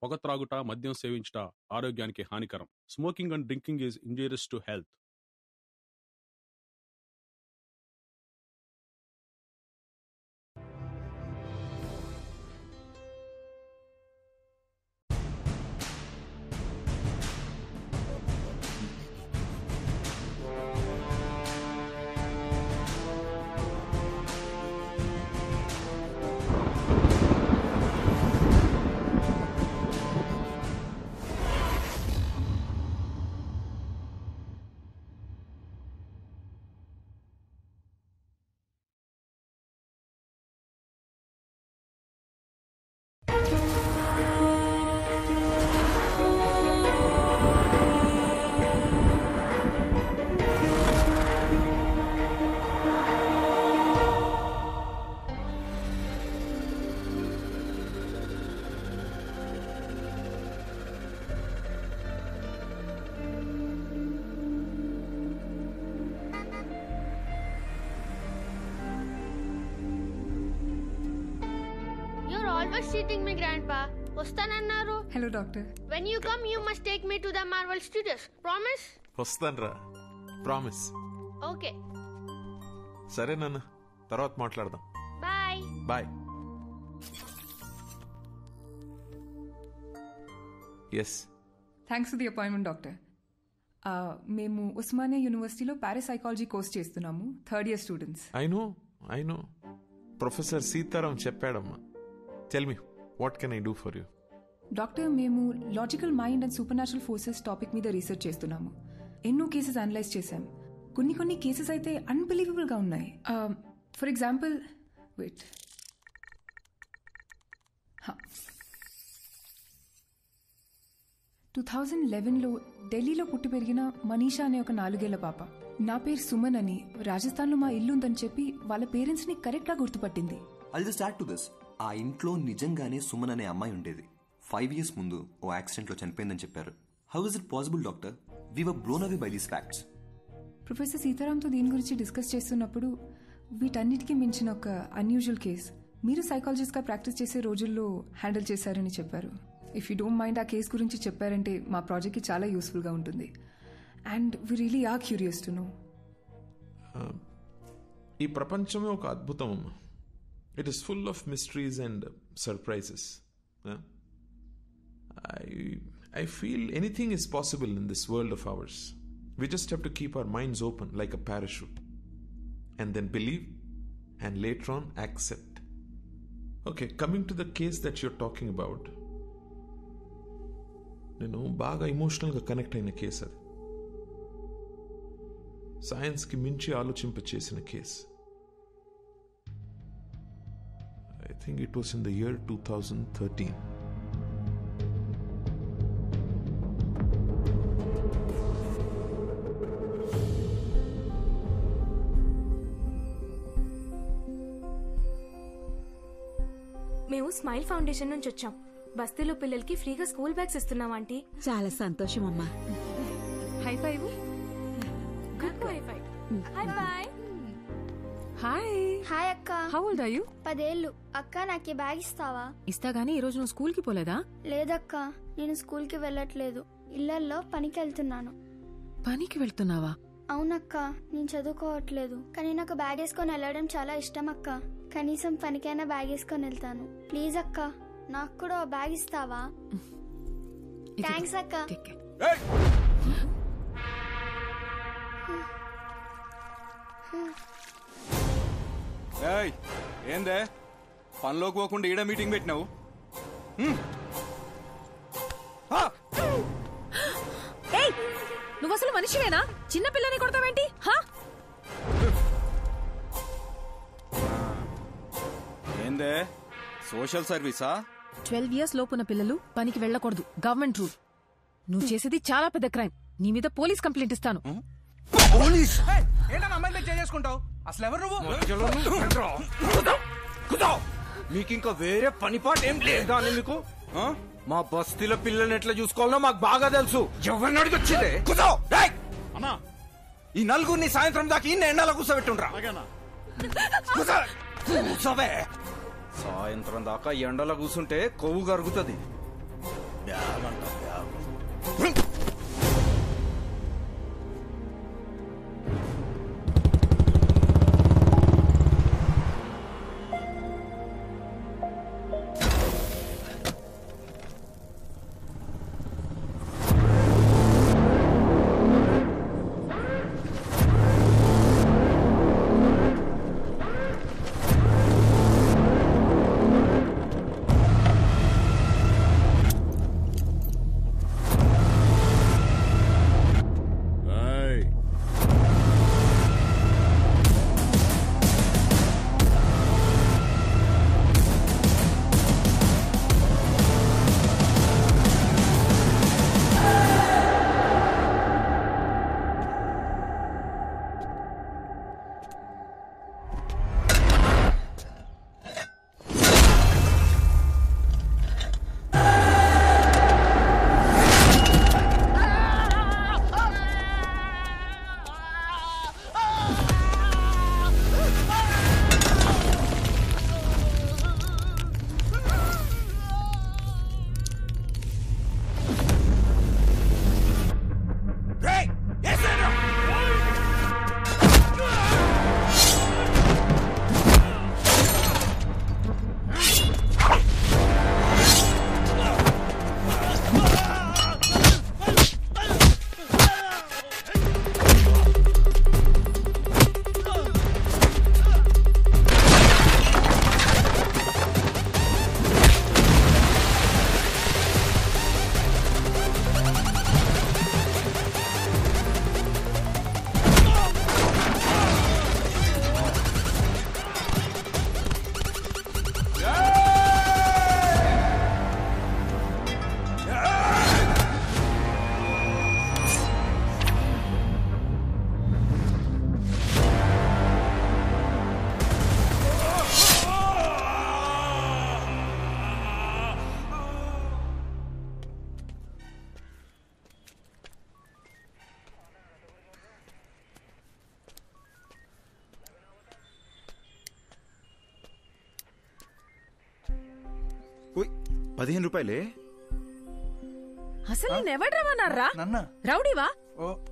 పొగ త్రాగుట, మద్యం సేవించుట ఆరోగ్యానికి హానికరం. Smoking and drinking is injurious to health. Always cheating me, Grandpa. Vastanannaru. Hello, doctor. When you come, you must take me to the Marvel Studios. Promise? వస్తాన్రా, promise. Okay. సరే నాన్న, తర్వాత మాట్లాడదాం. Bye. Bye. Yes. Thanks for the appointment doctor. మేము ఉస్మానియా యూనివర్సిటీలో parapsychology course చేస్తున్నాము, third year students. I know professor Sitaram చెప్పాడమ్మా. Tell me, what can I do for you? Doctor, మేము logical mind and supernatural forces topic మీద research చేస్తున్నాము. ఎన్నో cases analyse చేశాం. కొన్ని కేసెస్ అయితే అన్బిలీవబుల్ గా ఉన్నాయి. ఫర్ ఎగ్జాంపుల్, వెయిట్, 2011లో ఢిల్లీలో పుట్టి పెరిగిన మనీషా అనే ఒక 4 ఏళ్ల పాప, నా పేరు సుమన్ అని, రాజస్థాన్లో మా ఇల్లు ఉందని చెప్పి వాళ్ళ పేరెంట్స్ ని కరెక్ట్ గా గుర్తుపట్టింది. I'll just add to this. ఆ ఇంట్లో నిజంగానే సుమన్ అనే అమ్మాయి ఉండేది. 5 years ముందు ఓ యాక్సిడెంట్ లో చనిపోయిందని చెప్పారు. How is it possible doctor? We were blown away by these facts. Professor సీతారాంతో దీని గురించి డిస్కస్ చేస్తున్నప్పుడు వీటన్నిటికీ మించిన ఒక అన్యూజువల్ కేస్ మీరు సైకాలజిస్ట్ గా ప్రాక్టీస్ చేసే రోజుల్లో హ్యాండిల్ చేశారని చెప్పారు. ఇఫ్ యూ డోంట్ మైండ్ ఆ కేస్ గురించి చెప్పారంటే మా ప్రాజెక్ట్ కి చాలా యూస్ఫుల్ గా ఉంటుంది. And we really are curious to know. ఈ ప్రపంచమే ఒక అద్భుతం అమ్మా. It is full of mysteries and surprises. I feel anything is possible in this world of ours. We just have to keep our minds open like a parachute. And then believe and later on accept. Okay, coming to the case that you're talking about. నేను బాగా ఎమోషనల్గా connect అయిన case అది. సైన్స్కి మించి ఆలోచింపచేసిన case. I think it was in the year 2013. మేము smile foundation నుంచి వచ్చాం. బస్తీలో పిల్లలకి ఫ్రీగా స్కూల్ బ్యాగ్స్ ఇస్తున్నాం ఆంటీ. చాలా సంతోషం అమ్మా. High five. Good high five. Hi bye. Hi. Hi అక్క. How old are you? 10 ఏళ్ళు. అక్క నాకు ఈ బ్యాగ్ ఇస్తావా? ఇస్తా గానీ ఈ రోజు నువ్వు స్కూల్ కి పోలేదా? లేదక్క, నేను స్కూల్ కి వెళ్ళట్లేదు. ఇళ్లల్లో పనికి వెళ్తున్నాను. పనికి వెళ్తున్నావా? అవునక్క, నేను చదువుకోవట్లేదు. కానీ నాకు బ్యాగ్ వేసుకొని వెళ్ళడం చాలా ఇష్టం అక్క. కనీసం పనికైనా బ్యాగ్ వేసుకొని వెళ్తాను. ప్లీజ్ అక్క, నాకు కూడా ఓ బ్యాగ్ ఇస్తావా? థ్యాంక్స్ అక్క. ఏందే పనిలోకి పోకుండా ఈడ మీటింగ్ పెట్టినావు? నువ్వు అసలు మనిషివేనా? చిన్న పిల్లని కొడతావేంటి? ఏందే సోషల్ సర్వీసా? 12 years లోపున్న పిల్లలు పనికి వెళ్ళకూడదు, గవర్నమెంట్ రూల్. నువ్వు చేసేది చాలా పెద్ద క్రైమ్. నీ మీద పోలీస్ కంప్లైంట్ ఇస్తాను. పోలీస్? చేసుకుంటావు అసలు ఎవరు నువ్వు? మీకింకా వేరే పనిపాటు ఏం లేదా అని మీకు? మా బస్తీలో పిల్లల్ని ఎట్లా చూసుకోవాలో మాకు బాగా తెలుసు. ఎవరిని అడిగొచ్చిందే? అన్నా, ఈ నలుగురిని సాయంత్రం దాకా ఇన్ని ఎండలో కూర్చోబెట్టుండ్రా. కూర్చోవే. సాయంత్రం దాకా ఎండలో కూర్చుంటే కొవ్వు కరుగుతుంది. బ్యాగ్ అంట బ్యాగ్. ₹15 అసలు నేనెవడ్రమన్నారా? రౌడీవా?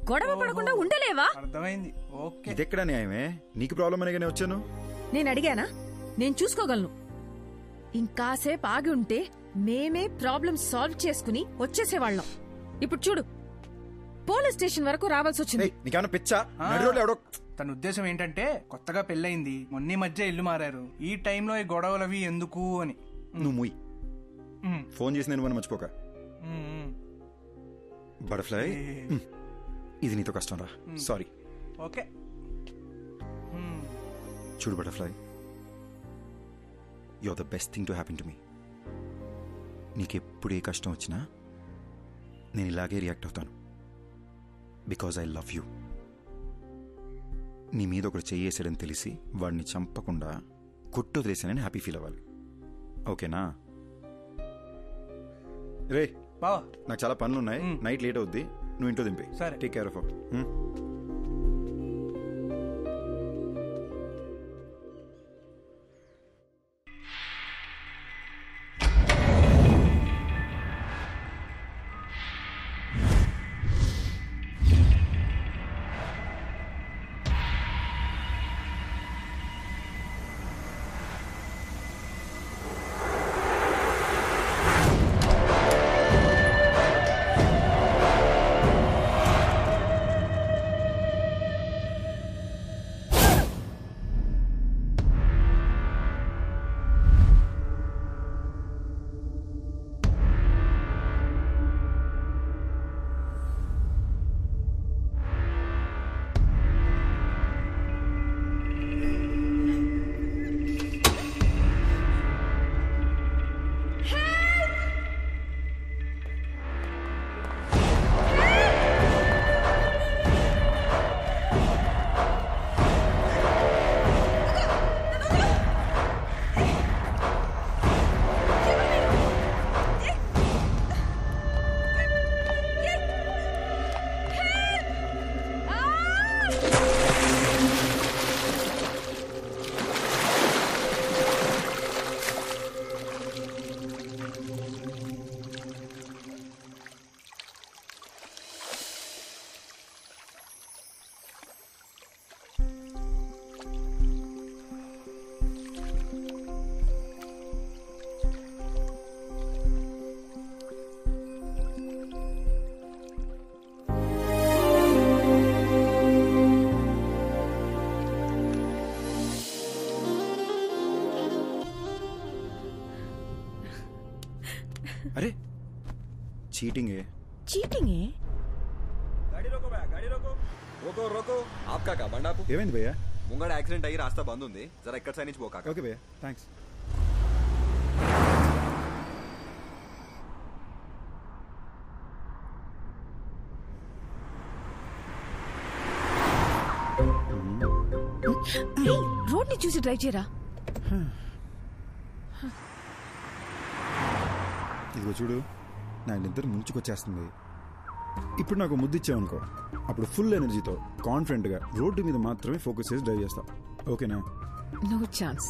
గొడవ పడకుండా ఉండలేవా? అర్థమైంది. ఓకే, ఇదెక్కడ న్యాయమే? నీకు ప్రాబ్లం అనేగానే వచ్చాను. నేను అడిగానా? నేను చూసుకోగలను. ఇంకాసేపు ఆగి ఉంటే మేమే ప్రాబ్లం సాల్వ్ చేసుకుని వచ్చేసేవాళ్ళం. ఇప్పుడు చూడు, పోలీస్ స్టేషన్ వరకు రావాల్సి వచ్చింది. నీకేమన్నా పిచ్చా? తన ఉద్దేశం ఏంటంటే కొత్తగా పెళ్ళయింది, మొన్న మధ్య ఇల్లు మారారు, ఈ టైంలో ఈ గొడవలవి ఎందుకు అని. నువ్వు ముయ్ ఫోన్ చేసి నేను మర్చిపోక. బటర్ఫ్లై, ఇది నీతో కష్టం రా, సారీ. ఓకే చూడు butterfly, you are the best thing to happen to me. నీకెప్పుడు ఏ కష్టం వచ్చినా నేను ఇలాగే రియాక్ట్ అవుతాను, బికాజ్ ఐ లవ్ యూ. నీ మీద ఒకడు చెయ్యేసాడని తెలిసి వాడిని చంపకుండా కొట్టొదిలేసానని హ్యాపీ ఫీల్ అవ్వాలి, ఓకేనా? రే బావా, నాకు చాలా పనులు ఉన్నాయి, నైట్ లేట్ అవుద్ది, నువ్వు ఇంట్లో దింపే. సరే, టేక్ కేర్ ఆఫ్. అరే చీటింగే. చీటింగే? ఏమైంది భయ్యా? ముంగడ యాక్సిడెంట్ అయ్యి రాస్తా బంద్ ఉంది, జరా ఇక్కడ సైడ్ నుంచి పోకా. ఓకే భయ్యా, థ్యాంక్స్. రోడ్ ని చూసి డ్రైవ్ చేయరా. ఇదిగో చూడు, నా నిద్ర ముంచుకొచ్చేస్తుంది. ఇప్పుడు నాకు ముద్దు ఇచ్చావనుకో, అప్పుడు ఫుల్ ఎనర్జీతో కాన్ఫిడెంట్గా రోడ్డు మీద మాత్రమే ఫోకస్ చేసి డ్రైవ్ చేస్తా. ఓకేనా? No chance.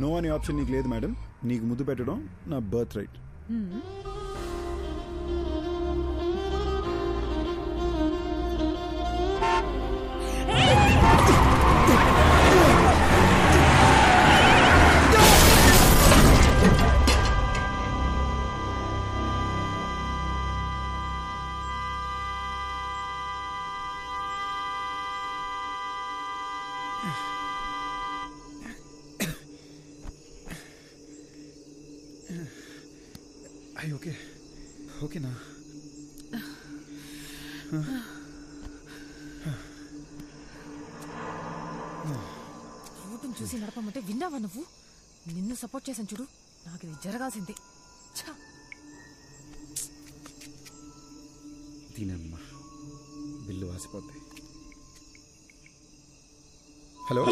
నో అనే ఆప్షన్ నీకు లేదు మేడం. నీకు ముద్దు పెట్టడం నా బర్త్ రైట్. ఓకే ఓకేనా? రోడ్డును చూసి నడపమంటే విన్నావా నువ్వు? నిన్ను సపోర్ట్ చేశాను చూడు, నాకు ఇది జరగాల్సిందే. దీనమ్మా బిల్లు వాసిపోద్ది. హలో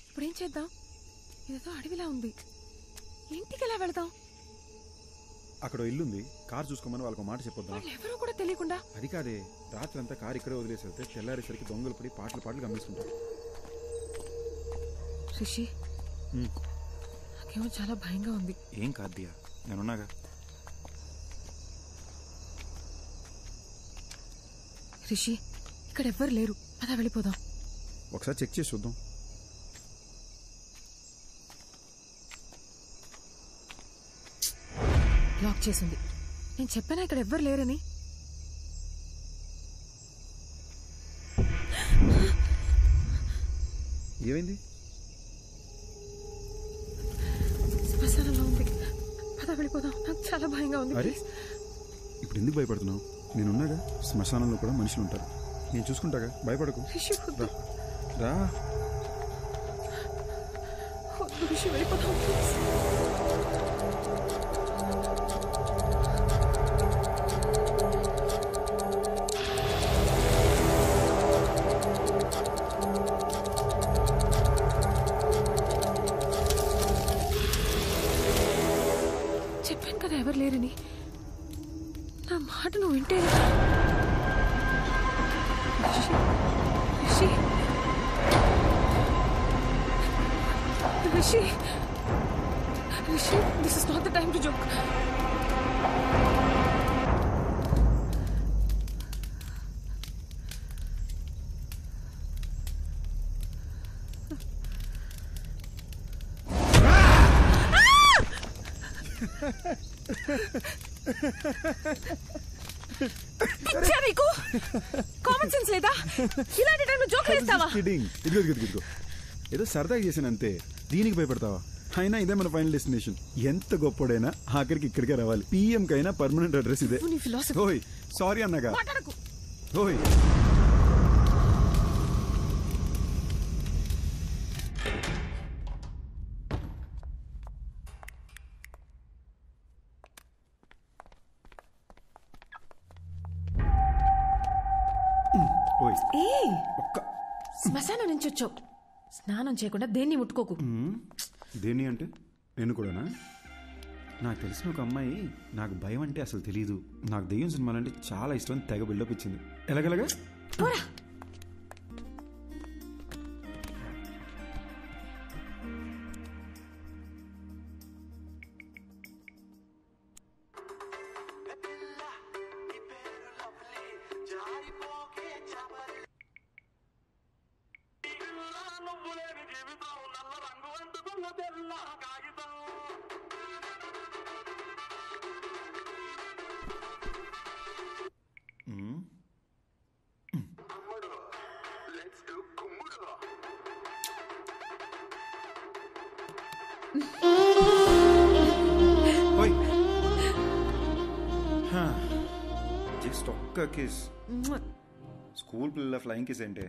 ఇప్పుడేం చేద్దాం? ఇదేదో అడవిలా ఉంది, ఇంటికి ఎలా వెళదాం? అక్కడ ఇల్లుంది, కారు చూసుకోమని వాళ్ళకు మాట చెప్పొద్దాం. ఎవరో కూడా తెలియకుండా. అది కాదే, రాత్రి అంతా కారు ఇక్కడే వదిలేసి వెళ్తే తెల్లారేసరికి దొంగలు పడి పాటలు గమనిస్తుంటారు. రిషి, నాకేమో చాలా భయంగా ఉంది. ఏం కాదు దియా, నేనున్నాగా. రిషి, ఇక్కడ ఎవ్వరు లేరు, అదా వెళ్ళిపోదాం. ఒకసారి చెక్ చేసి చూద్దాం. లాక్ చేసింది. నేను చెప్పానా ఇక్కడ ఎవ్వరు లేరని? ఏమైంది? శ్మశానంలో ఉంది, అదా వెళ్ళిపోదాం. నాకు చాలా భయంగా ఉంది. అరే ఇప్పుడు ఎందుకు భయపడుతున్నావు? నేనున్నాగా. శ్మశానంలో కూడా మనుషులు ఉంటారు, నేను చూసుకుంటాగా, భయపడకు. రా రిషి, వెళ్ళిపోదాం. చెప్పాను కదా ఎవరు లేరని. నా మాట నువ్వు వింటే. Rishi, Rishi, Rishi, this is not the time to joke. పిచ్చా నీకు? కామన్ సెన్స్ లేదా? ఇలాంటి టైంలో జోక్ వేస్తావా? ఇదిగో ఏదో సరదాగా చేశాను అంతే, దీనికి భయపడతావా? అయినా ఇదే మన ఫైనల్ డెస్టినేషన్. ఎంత గొప్పడైనా ఆఖరికి ఇక్కడికే రావాలి. పిఎం కైనా పర్మనెంట్ అడ్రస్ ఇదే. ఓయ్ సారీ అన్నగా. ఓయ్ శ్మశానం నుంచి వచ్చావు, స్నానం చేయకుండా దేన్ని ముట్టుకోకు. దేన్ని అంటే నేను కూడానా? నాకు తెలిసిన ఒక అమ్మాయి నాకు భయం అంటే అసలు తెలీదు, నాకు దెయ్యం సినిమాలంటే చాలా ఇష్టం, తెగ బిల్డప్ ఇచ్చింది. ఎలాగలగా జస్ట్ ఒక్క కిస్. స్కూల్ పిల్లల ఫ్లయింగ్ కిస్ ఏంటే?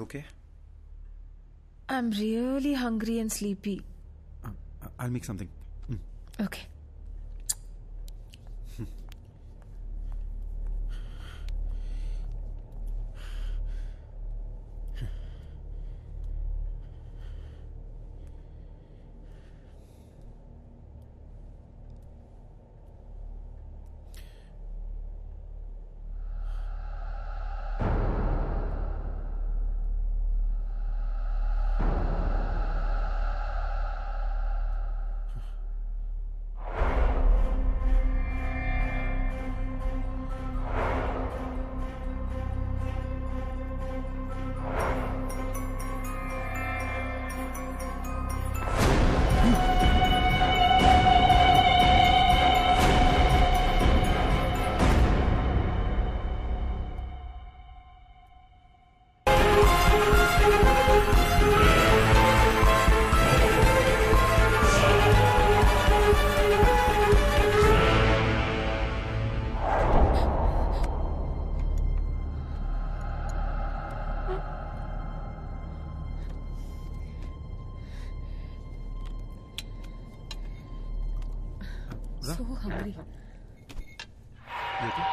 Okay? I'm really hungry and sleepy. I'll make something. Okay. So hungry. You okay?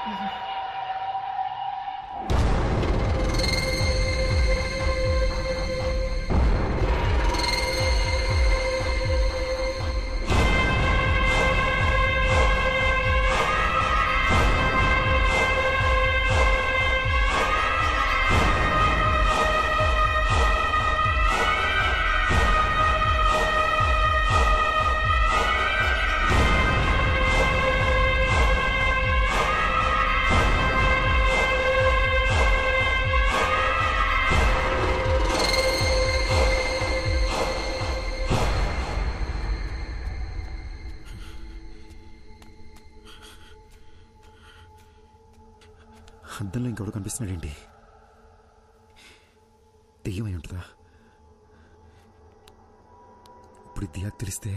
అద్దంలో ఇంకెవడు కనిపిస్తున్నాడేంటి? దెయ్యమై ఉంటుందా? ఇప్పుడు దియాకు తెలిస్తే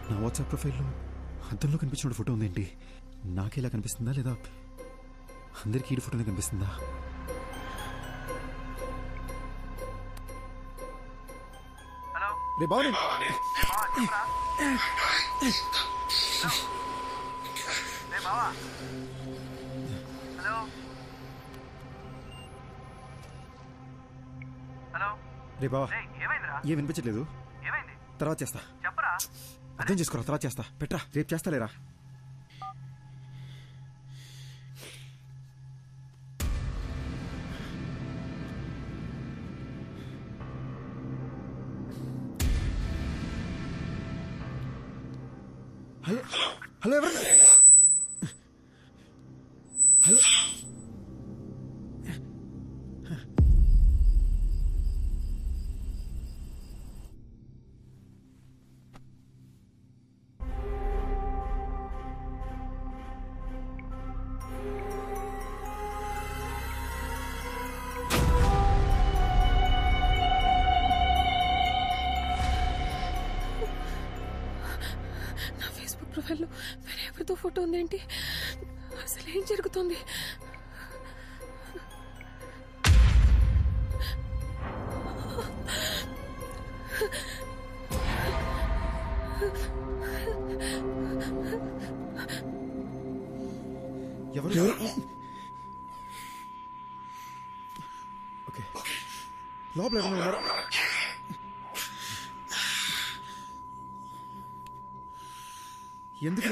నా వాట్సాప్ ప్రొఫైల్లో అద్దంలో కనిపించిన ఫోటో ఉందేంటి? నాకేలా కనిపిస్తుందా లేదా అందరికీ ఈ ఫోటోనే కనిపిస్తుందా? రే బాగుంది. రే బావా ఏం వినిపించట్లేదు. తర్వాత చేస్తా. అర్థం చేసుకోరా, తర్వాత చేస్తా. పెట్రా, రేపు చేస్తాలేరా. హలో హలో ఎవరు హలో ప్రొఫైల్లో వేరే ఎవరితో ఫోటో ఉందేంటి? అసలు ఏం జరుగుతుంది? ఎవరు? ఓకే, లోపల ఎవరైనా ఉన్నారా? ఎందుకు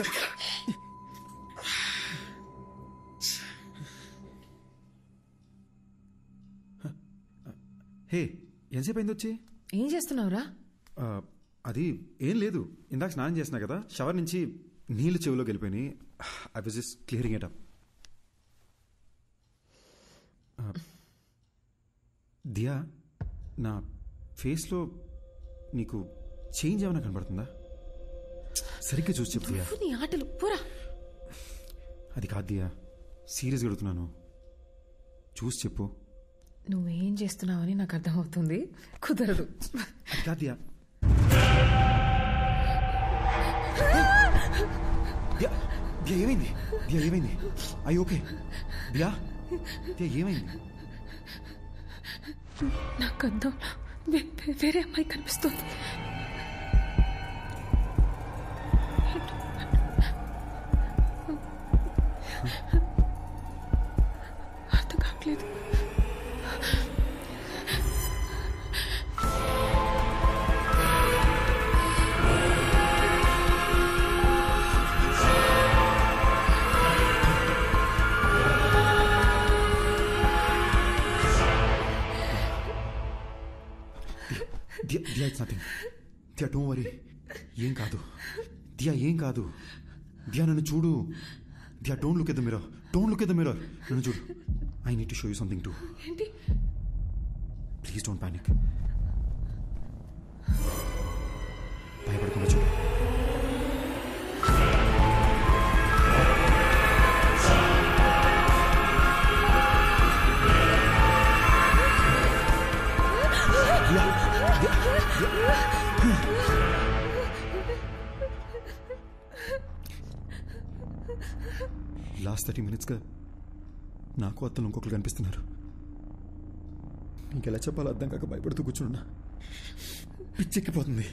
హే, ఎంతసేపు అయింది వచ్చి? ఏం చేస్తున్నావురా? అది ఏం లేదు, ఇందాక స్నానం చేసినా కదా, షవర్ నుంచి నీళ్లు చెవిలోకి వెళ్ళిపోయినాయి. I was just clearing it up. Diya, నా ఫేస్లో నీకు చేంజ్ ఏమైనా కనబడుతుందా? సరిగ్గా చూసి చెప్పు దియా. నీ ఆటలు పోరా. అది కాదు దియా, సీరియస్గా అడుగుతున్నాను, చూసి చెప్పు. నువ్వేం చేస్తున్నావని నాకు అర్థమవుతుంది, కుదరదు. అది కాదు దియా. దియా, దియా ఏమైంది? దియా ఏమైంది? అయ్యి ఓకే దియా, దియా ఏమైంది? నాకు అర్థం, వేరే అమ్మాయి కనిపిస్తుంది. అర్థం కావట్లేదు. Diya, it's nothing. Diya, don't worry, ఏం కాదు. దియా ఏం కాదు. దియా నన్ను చూడు. Diya, don't look at the mirror, don't look at the mirror. నన్ను చూడు. I need to show you something too. ఏంటి? Please don't panic. భయపడకుండా చూడు. లాస్ట్ 30 minutesగా నాకు అత్తలు ఇంకొకరు కనిపిస్తున్నారు. ఇంకెలా చెప్పాలో అర్థం కాక భయపడుతూ కూర్చున్నా. పిచ్చెక్కిపోతుంది.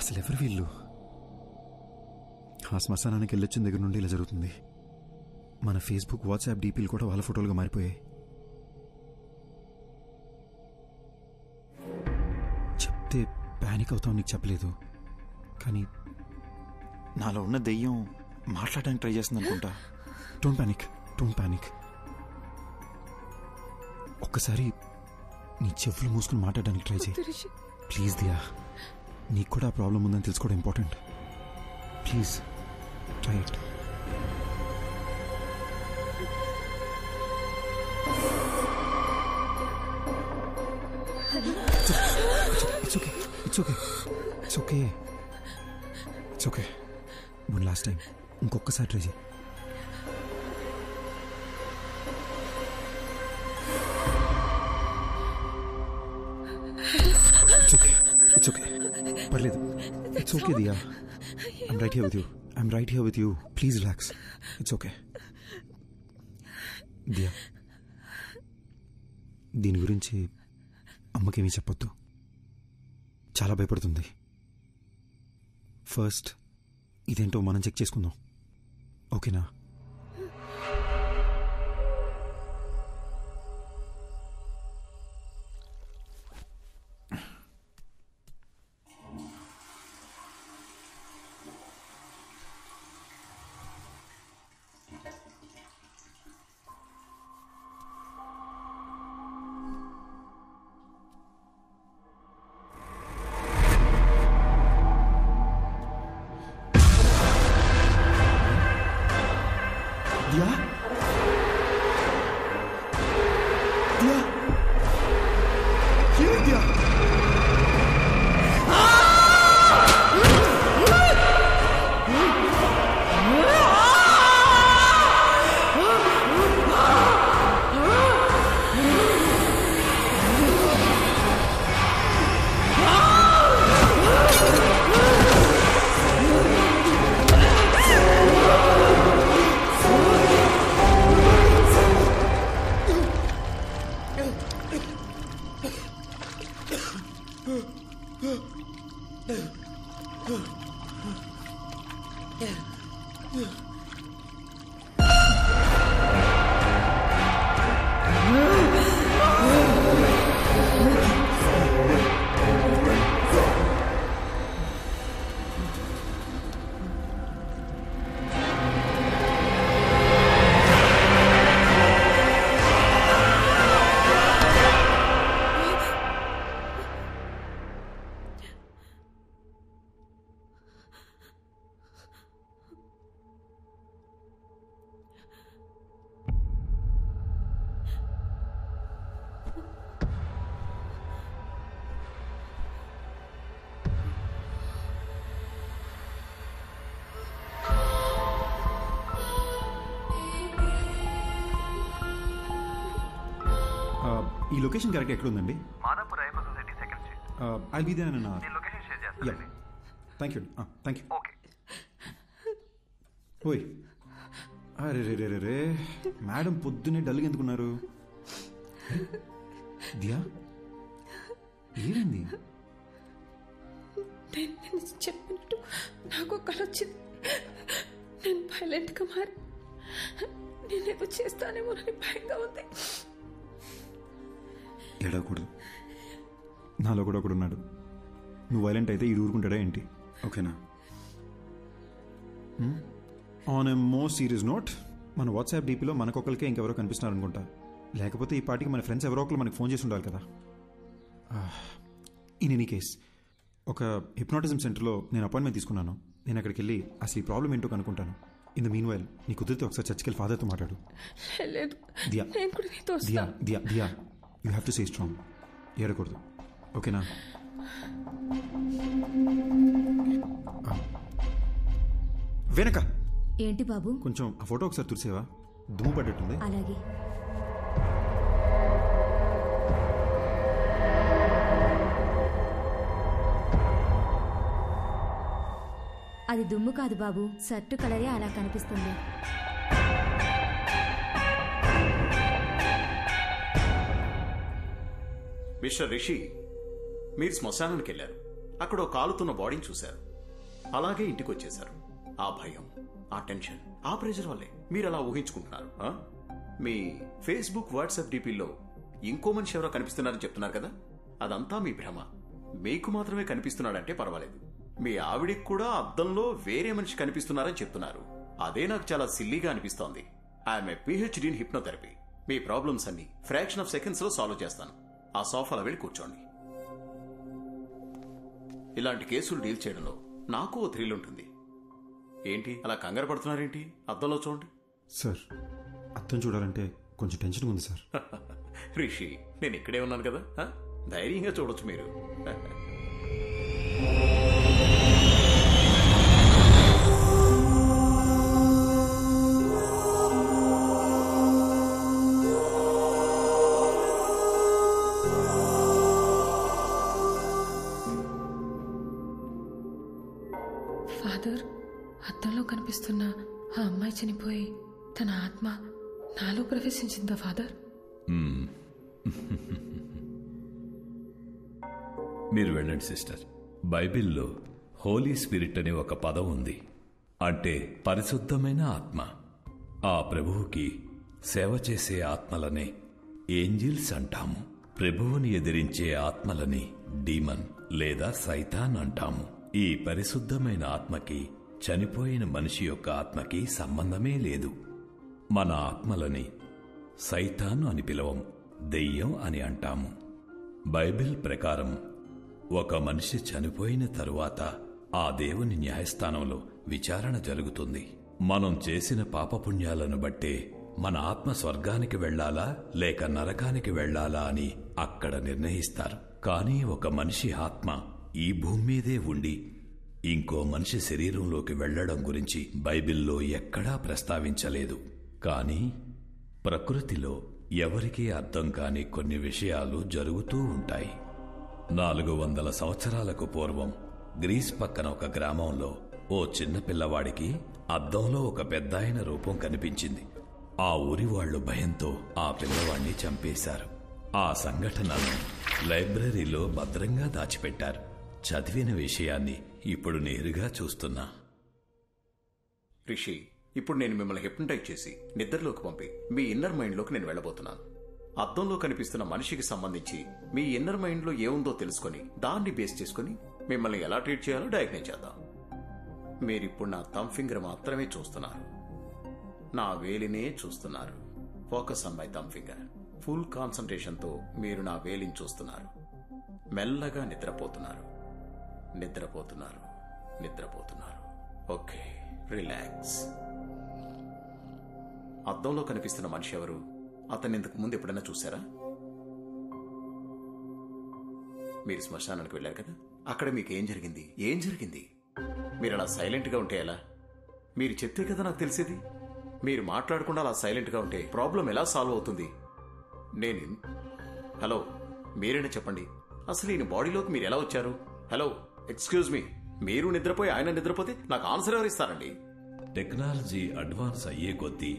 అసలు ఎవరు వీళ్ళు? ఆ శ్మశానానికి వెళ్ళొచ్చిన దగ్గర నుండి ఇలా జరుగుతుంది. మన ఫేస్బుక్, వాట్సాప్ డీపీలు కూడా వాళ్ళ ఫోటోలుగా మారిపోయాయి. చెప్తే ప్యానిక్ అవుతావు, నీకు చెప్పలేదు. కానీ నాలో ఉన్న దెయ్యం మాట్లాడడానికి ట్రై చేస్తుంది అనుకుంటా. Don't panic, don't panic. ఒక్కసారి నీ చెవులు మూసుకుని మాట్లాడడానికి ట్రై చేయి ప్లీజ్. దియా, నీకు కూడా ఆ ప్రాబ్లం ఉందని తెలుసుకోవడం important. Please try it. It's okay, it's okay, it's okay, it's okay. One last time ఇంకొకసారి ట్రై చేయి. ఇట్స్ ఓకే, ఇట్స్ ఓకే, పర్లేదు. It's okay Diya, I'm right here with you, I'm right here with you. Please relax, it's okay. Diya, దీని గురించి అమ్మకేమీ చెప్పొద్దు, చాలా భయపడుతుంది. First ఇదేంటో మనం చెక్ చేసుకుందాం, ఓకేనా? दिया दिया क्यों दिया ఈ లొకేషన్ కరెక్ట్ ఎక్కడ ఉందండి? Madhapur Ayyappa society second street. I'll be there అన్న. నేను లొకేషన్ షేర్ చేస్తాను. Thank you thank you. Okay. ఓయ్ అరే రే రే రే మేడం పొద్దున్నే డల్గా ఎందుకున్నారు? దియా ఏమైంది? నేను చెప్పినట్టు నాకు కళ వచ్చింది. నేను వైలెంట్గా మారి నేనేదో చేస్తానేమోనని భయంగా ఉంది. ఏడవకూడదు, నాలో కూడా ఒకడు ఉన్నాడు. నువ్వు వైలెంట్ అయితే ఈ ఊరుకుంటాడా ఏంటి? ఓకేనా? On a more serious note, మన వాట్సాప్ డీపీలో మనకొకరికే ఇంకెవరో కనిపిస్తున్నారు అనుకుంటా. లేకపోతే ఈ పార్టీకి మన ఫ్రెండ్స్ ఎవరో ఒకరు మనకి ఫోన్ చేసి ఉండాలి కదా. ఇన్ ఎనీ కేస్ ఒక హిప్నాటిజం సెంటర్లో నేను అపాయింట్మెంట్ తీసుకున్నాను. నేను అక్కడికి వెళ్ళి అసలు ఈ ప్రాబ్లం ఏంటో కనుక్కుంటాను. ఇన్ ద మీన్ వైల్ నీ కుదిరితే ఒకసారి చర్చికి వెళ్ళి ఫాదర్తో మాట్లాడు. Diya Diya Diya Diya you have to stay strong. ఏడకూడదు, ఓకేనా? వెనక ఏంటి బాబు? కొంచెం ఆ ఫోటో ఒకసారి తుడిసేవా? దుమ్ము పడ్డట్టుంది. అలాగే. అది దుమ్ము కాదు బాబు, షర్టు కలరే అలా కనిపిస్తుంది. మిస్టర్ రిషి, మీరు శ్మశానానికి వెళ్ళారు. అక్కడ ఒక కాలుతున్న బాడీని చూశారు. అలాగే ఇంటికి వచ్చేశారు. ఆ భయం, ఆ టెన్షన్, ఆ ప్రెషర్ వల్లే మీరు అలా ఊహించుకుంటున్నారు. మీ ఫేస్బుక్ వాట్సాప్ డీపీల్లో ఇంకో మనిషి ఎవరో కనిపిస్తున్నారని చెప్తున్నారు కదా, అదంతా మీ భ్రమ. మీకు మాత్రమే కనిపిస్తున్నాడంటే పర్వాలేదు. మీ ఆవిడికి కూడా అద్దంలో వేరే మనిషి కనిపిస్తున్నారని చెప్తున్నారు. అదే నాకు చాలా సిల్లీగా అనిపిస్తోంది. I'm a PhD in hypnotherapy. Me problems అన్ని ఫ్రాక్షన్ ఆఫ్ సెకండ్స్ లో సాల్వ్ చేస్తాను. ఆ సోఫాలో వెళ్ళి కూర్చోండి. ఇలాంటి కేసులు డీల్ చేయడంలో నాకు ఓ థ్రిల్ ఉంటుంది. ఏంటి అలా కంగారు పడుతున్నారేంటి? అద్దంలో చూడండి. సార్, అద్దం చూడాలంటే కొంచెం టెన్షన్ ఉంది సార్. రిషి, నేను ఇక్కడే ఉన్నాను కదా, ధైర్యంగా చూడొచ్చు మీరు. ఫాదర్, అద్దంలో కనిపిస్తున్న ఆ అమ్మాయి చనిపోయి తన ఆత్మ నాలో ప్రవేశించిందా ఫాదర్? మీరు వెళ్ళండి సిస్టర్. బైబిల్లో హోలీ స్పిరిట్ అనే ఒక పదం ఉంది, అంటే పరిశుద్ధమైన ఆత్మ. ఆ ప్రభువుకి సేవ చేసే ఆత్మలనే ఏంజిల్స్ అంటాము. ప్రభువుని ఎదిరించే ఆత్మలని డీమన్ లేదా సైతాన్ అంటాము. ఈ పరిశుద్ధమైన ఆత్మకి చనిపోయిన మనిషి యొక్క ఆత్మకి సంబంధమే లేదు. మన ఆత్మలని సైతాన్ అని పిలవం, దెయ్యం అని అంటాము. బైబిల్ ప్రకారం ఒక మనిషి చనిపోయిన తరువాత ఆ దేవుని న్యాయస్థానంలో విచారణ జరుగుతుంది. మనం చేసిన పాపపుణ్యాలను బట్టే మన ఆత్మ స్వర్గానికి వెళ్లాలా లేక నరకానికి వెళ్లాలా అని అక్కడ నిర్ణయిస్తారు. కానీ ఒక మనిషి ఆత్మ ఈ భూమి మీదే ఉండి ఇంకో మనిషి శరీరంలోకి వెళ్లడం గురించి బైబిల్లో ఎక్కడా ప్రస్తావించలేదు. కానీ ప్రకృతిలో ఎవరికీ అర్థం కాని కొన్ని విషయాలు జరుగుతూ ఉంటాయి. 400 సంవత్సరాలకు పూర్వం గ్రీస్ పక్కన ఒక గ్రామంలో ఓ చిన్న పిల్లవాడికి అద్దంలో ఒక పెద్దాయన రూపం కనిపించింది. ఆ ఊరి వాళ్లు భయంతో ఆ పిల్లవాడిని చంపేశారు. ఆ సంఘటనను లైబ్రరీలో భద్రంగా దాచిపెట్టారు. చదివిన విషయాన్ని ఇప్పుడు నేరుగా చూస్తున్నా. రిషి, ఇప్పుడు నేను మిమ్మల్ని హిప్నటైజ్ చేసి నిద్రలోకి పంపి మీ ఇన్నర్ మైండ్లోకి నేను వెళ్ళబోతున్నాను. అద్దంలో కనిపిస్తున్న మనిషికి సంబంధించి మీ ఇన్నర్ మైండ్లో ఏముందో తెలుసుకొని దాన్ని బేస్ చేసుకుని మిమ్మల్ని ఎలా ట్రీట్ చేయాలో డయాగ్నైజ్ చేద్దాం. మీరిప్పుడు నా థంబ్ ఫింగర్ మాత్రమే చూస్తున్నారు, నా వేలినే చూస్తున్నారు. Focus on my thumb finger. Full కాన్సంట్రేషన్తో మీరు నా వేలిని చూస్తున్నారు. మెల్లగా నిద్రపోతున్నారు, నిద్రపోతున్నారు, నిద్రపోతున్నారు. Okay, relax. అద్దంలో కనిపిస్తున్న మనిషి ఎవరు? అతన్ని ఇంతకు ముందు ఎప్పుడైనా చూసారా? మీరు శ్మశానానికి వెళ్ళారు కదా, అక్కడ మీకు ఏం జరిగింది? ఏం జరిగింది? మీరు అలా సైలెంట్గా ఉంటే ఎలా? మీరు చెప్తే కదా నాకు తెలిసేది. మీరు మాట్లాడకుండా అలా సైలెంట్గా ఉంటే ప్రాబ్లం ఎలా సాల్వ్ అవుతుంది? హలో, మీరైనా చెప్పండి, అసలు ఈయన బాడీలోకి మీరు ఎలా వచ్చారు? హలో, ఎక్స్క్యూజ్ మీ, మీరు నిద్రపోయి ఆయన నిద్రపోతే నాకు ఆన్సర్ ఎవరు ఇస్తారండి? టెక్నాలజీ అడ్వాన్స్ అయ్యే కొద్దీ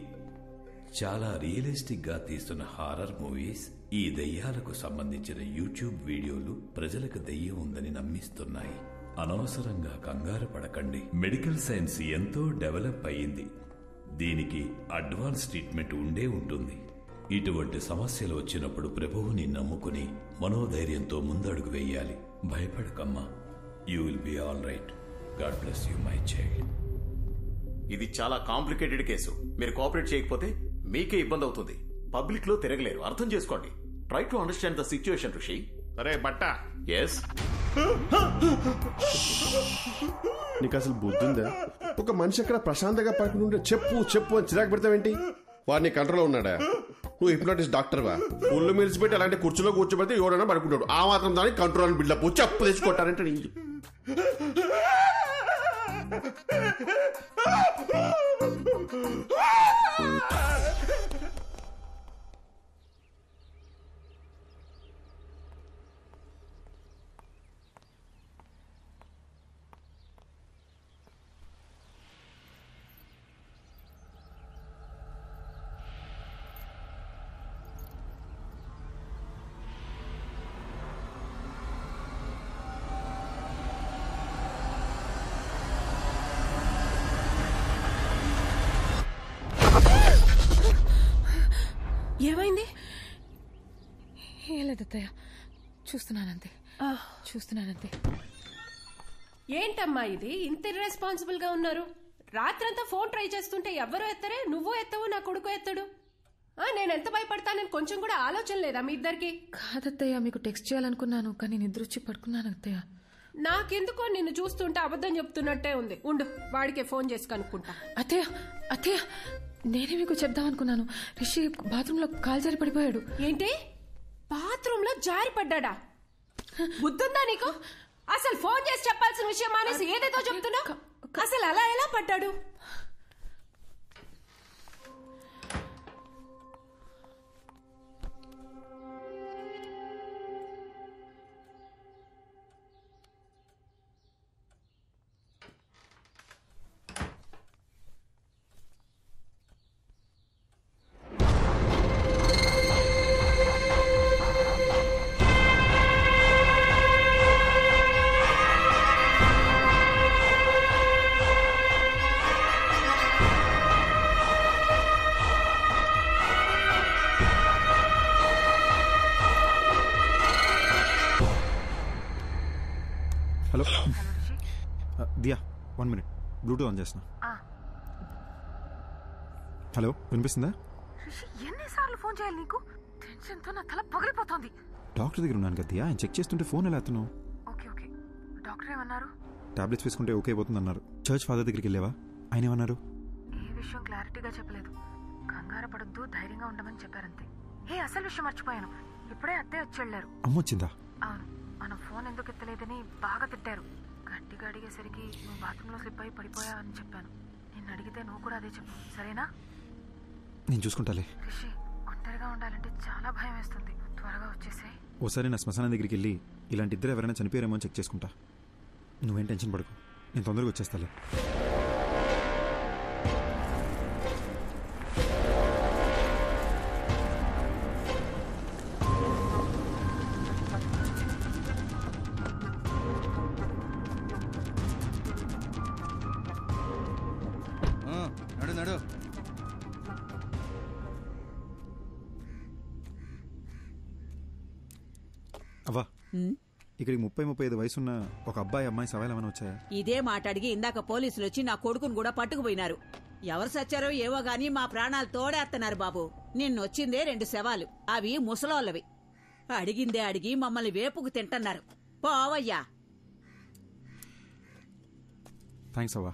చాలా రియలిస్టిక్ గా తీస్తున్న హారర్ మూవీస్, ఈ దెయ్యాలకు సంబంధించిన యూట్యూబ్ వీడియోలు ప్రజలకు దెయ్యం ఉందని నమ్మిస్తున్నాయి. అనవసరంగా కంగారు పడకండి. మెడికల్ సైన్స్ ఎంతో డెవలప్ అయ్యింది. దీనికి అడ్వాన్స్ ట్రీట్మెంట్ ఉండే ఉంటుంది. ఇటువంటి సమస్యలు వచ్చినప్పుడు ప్రభువుని నమ్ముకుని మనోధైర్యంతో ముందడుగు వేయాలి. భయపడకమ్మా, you will be all right. God bless you my child. ఇది చాలా కాంప్లికేటెడ్ కేసు. మీరు కోఆపరేట్ చేయకపోతే మీకే ఇబ్బంది అవుతుంది. పబ్లిక్ లో తిరగలేరు, అర్థం చేసుకోండి. Try to understand the situation ఋషి. అరే బట్ట, ఎస్, నీకు అసలు బుద్ధి ఉందా? ఒక మనిషి అక్కడ ప్రశాంతంగా పడుకుని ఉంటే చెప్పు చెప్పు అని చిరాకు పెడతావేంటి? వాడిని కంట్రోల్లో ఉన్నాడా? నువ్వు హిప్నోటిస్ట్ డాక్టర్వా? ఒళ్ళు మిలిచిపెట్టి అలాంటి కుర్చీలో కూర్చోబెడితే ఎవరైనా పడుకుంటాడు. ఆ మాత్రం దానికి కంట్రోల్ బిల్డప్ చెప్పు తెచ్చుకుంటారంటే నీ ఏమైంది? ఏం లేదత్తయ్య, చూస్తున్నానంతే. ఏంటమ్మా ఇది ఇంత ఇర్రెస్పాన్సిబుల్ గా ఉన్నారు? రాత్రంతా ఫోన్ ట్రై చేస్తుంటే ఎవ్వరూ ఎత్తరే, నువ్వు ఎత్తవు, నా కొడుకు ఎత్తడు. నేను ఎంత భయపడతానని కొంచెం కూడా ఆలోచన లేదా మీ ఇద్దరికి? కాదత్తయ్య, మీకు టెక్స్ట్ చేయాలనుకున్నాను కానీ నిద్రొచ్చి పడుకున్నాను అత్తయ్య. నాకెందుకో నిన్ను చూస్తుంటే అబద్ధం చెప్తున్నట్టే ఉంది. ఉండు, వాడికే ఫోన్ చేసి కనుక్కుంటా. అత్తయ్య నేనే మీకు చెప్దామనుకున్నాను. రిషి బాత్రూంలో కాలు జారి పడిపోయాడు. ఏంటి? బాత్రూంలో జారి పడ్డా? బుద్ధుందా నీకు? అసలు ఫోన్ చేసి చెప్పాల్సిన విషయం మానేసి ఏదేదో చెప్తున్నా. అసలు అలా ఎలా పడ్డాడు? 1 minute బ్లూటూత్ ఆన్ చేస్తున్నా. హలో, వినిపిస్తుందా? ఎన్నిసార్లు ఫోన్ చేయాలి నీకు? టెన్షన్తో నా తల పగిలిపోతుంది. డాక్టర్ దగ్గర ఉన్నాను కదా, ఆయన చెక్ చేస్తుంటే ఫోన్ ఎలా ఎత్తున్నావు? ఓకే ఓకే, డాక్టర్ ఏమన్నారు? టాబ్లెట్స్ వేసుకుంటే ఓకే అయిపోతుంది అన్నారు. చర్చ్ ఫాదర్ దగ్గరికి వెళ్ళావా? ఆయన ఏమన్నారు? ఏ విషయం క్లారిటీగా చెప్పలేదు. కంగారు పడొద్దు, ధైర్యంగా ఉండమని చెప్పారంతే. అసలు విషయం మర్చిపోయాను, ఇప్పుడే అత్తయ్య వచ్చి వెళ్ళారు. అమ్మొచ్చిందా? అవును, మనం ఫోన్ ఎందుకు ఎత్తలేదని బాగా తిట్టారు. గట్టిగా అడిగేసరికి నువ్వు బాత్రూంలో స్లిప్ అయి పడిపోయా అని చెప్పాను. నిన్ను అడిగితే నువ్వు కూడా అదే చెప్పు, సరేనా? నేను చూసుకుంటాలే. రిషి, ఒంటరిగా ఉండాలంటే చాలా భయం వేస్తుంది. త్వరగా వచ్చేసాయి. ఓసారి నా శ్మశానం దగ్గరికి వెళ్ళి ఇలాంటి ఇద్దరు ఎవరైనా చనిపోయారేమో అని చెక్ చేసుకుంటా. నువ్వేం టెన్షన్ పడకు, నేను తొందరగా వచ్చేస్తాలే. నడు నడు. అవ్వా, ఇక్కడికి 30-35 వయసున్న ఒక అబ్బాయి అమ్మాయి సవాలు ఏమైనా వచ్చాయా? ఇదే మాట అడిగి ఇందాక పోలీసులు వచ్చి నా కొడుకును కూడా పట్టుకుపోయినారు. ఎవరు సచ్చారో ఏవో గాని మా ప్రాణాలు తోడేస్తున్నారు బాబు. నిన్నొచ్చిందే 2 శవాలు, అవి ముసలోళ్ళవి. అడిగిందే అడిగి మమ్మల్ని వేపుకు తింటున్నారు. పోవయ్యా. థ్యాంక్స్ అవ్వా.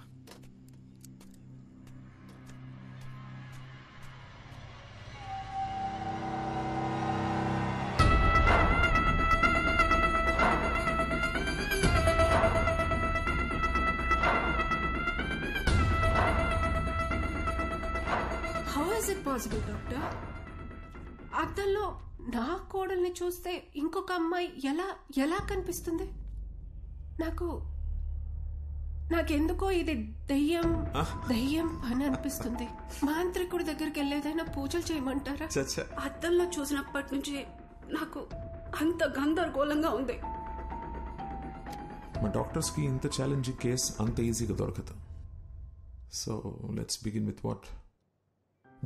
How is it possible doctor? అద్దంలో నా కోడల్ని చూస్తే ఇంకొక అమ్మాయి ఎలా ఎలా కనిపిస్తుంది? నాకెందుకో ఇది దయ్యం పని అనిపిస్తుంది. మాంత్రికుడి దగ్గరికి వెళ్ళేదైనా పూజలు చేయమంటారా? అద్దంలో చూసినప్పటి నుంచి నాకు అంత గందరగోళంగా ఉంది. మా డాక్టర్స్ కి ఇంత ఛాలెంజింగ్ కేస్ అంత ఈజీగా దొరకదు. So let's begin with what.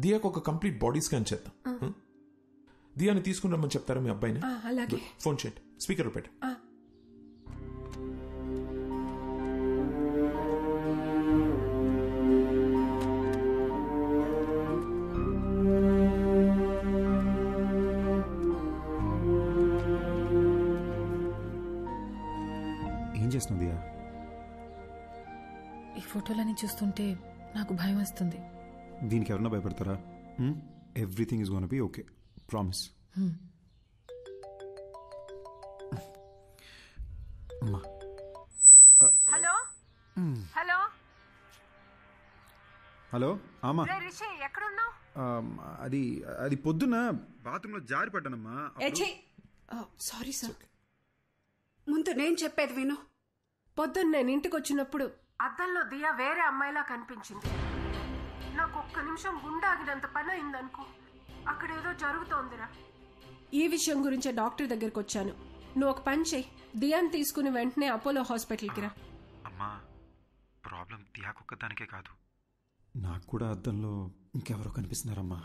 దియాకు ఒక కంప్లీట్ బాడీ స్కాన్ చేద్దాం. దియాని తీసుకుని రమ్మని చెప్తారా మీ అబ్బాయిని? అలాగే. ఫోన్ చేయండి, స్పీకర్ పెట్టు. ఏం చేస్తున్నావు దియా? ఈ ఫోటోలని చూస్తుంటే నాకు భయం వస్తుంది. దీనికి ఎవరన్నా భయపడతారా? Everything is gonna be okay, promise. అమ్మా. హలో హలో హలో ఆమా. రిషి, ఎక్కడున్నావు? అది పొద్దున్న బాత్రూంలో జారి పడ్డానమ్మా. Sorry sir. ముందు నేను చెప్పేది విను. పొద్దున్న నేను ఇంటికి వచ్చినప్పుడు అద్దంలో దియా వేరే అమ్మాయిలా కనిపించింది. నాకు ఒక్క నిమిషం గుండె ఆగినంత పని అయిందనుకో. అక్కడ ఏదో జరుగుతోందిరా. ఈ విషయం గురించే డాక్టర్ దగ్గరికి వచ్చాను. నువ్వు ఒక పని చెయ్యి, దియాని తీసుకుని వెంటనే అపోలో హాస్పిటల్కి రా. అమ్మా, ప్రాబ్లం దియాకొక్కదానికే కాదు, నాకు కూడా అద్దంలో ఇంకెవరో కనిపిస్తున్నారమ్మా.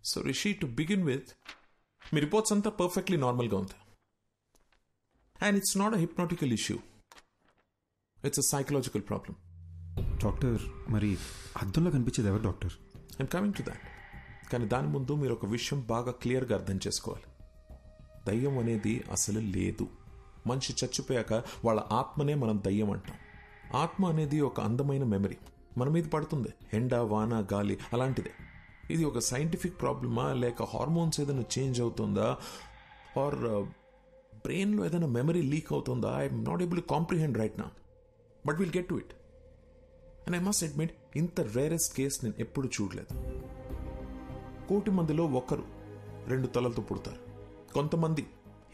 So Rishi, to begin with, మీ రిపోర్ట్స్ అంతా పర్ఫెక్ట్లీ నార్మల్గా ఉంది. And it's not a hypnotical issue, it's a psychological problem. Doctor, మరి అద్దంలో కనిపించేది ఎవరు doctor? I'm coming to that. కానీ దాని ముందు మీరు ఒక విషయం బాగా క్లియర్గా అర్థం చేసుకోవాలి. దయ్యం అనేది అసలు లేదు. మనిషి చచ్చిపోయాక వాళ్ళ ఆత్మనే మనం దయ్యం అంటాం. ఆత్మ అనేది ఒక అందమైన మెమరీ, మన మీద పడుతుంది, ఎండ, వాన, గాలి అలాంటిదే. ఇది ఒక సైంటిఫిక్ ప్రాబ్లమా, లేక హార్మోన్స్ ఏదైనా చేంజ్ అవుతుందా, ఆర్ బ్రెయిన్లో ఏదైనా మెమరీ లీక్ అవుతుందా? I'm not able to comprehend right now, but will get to it. And I must admit, ఇంత రేరెస్ట్ కేస్ నేను ఎప్పుడు చూడలేదు. 1,000,000 మందిలో 1-2 తలలతో పుడతారు. కొంతమంది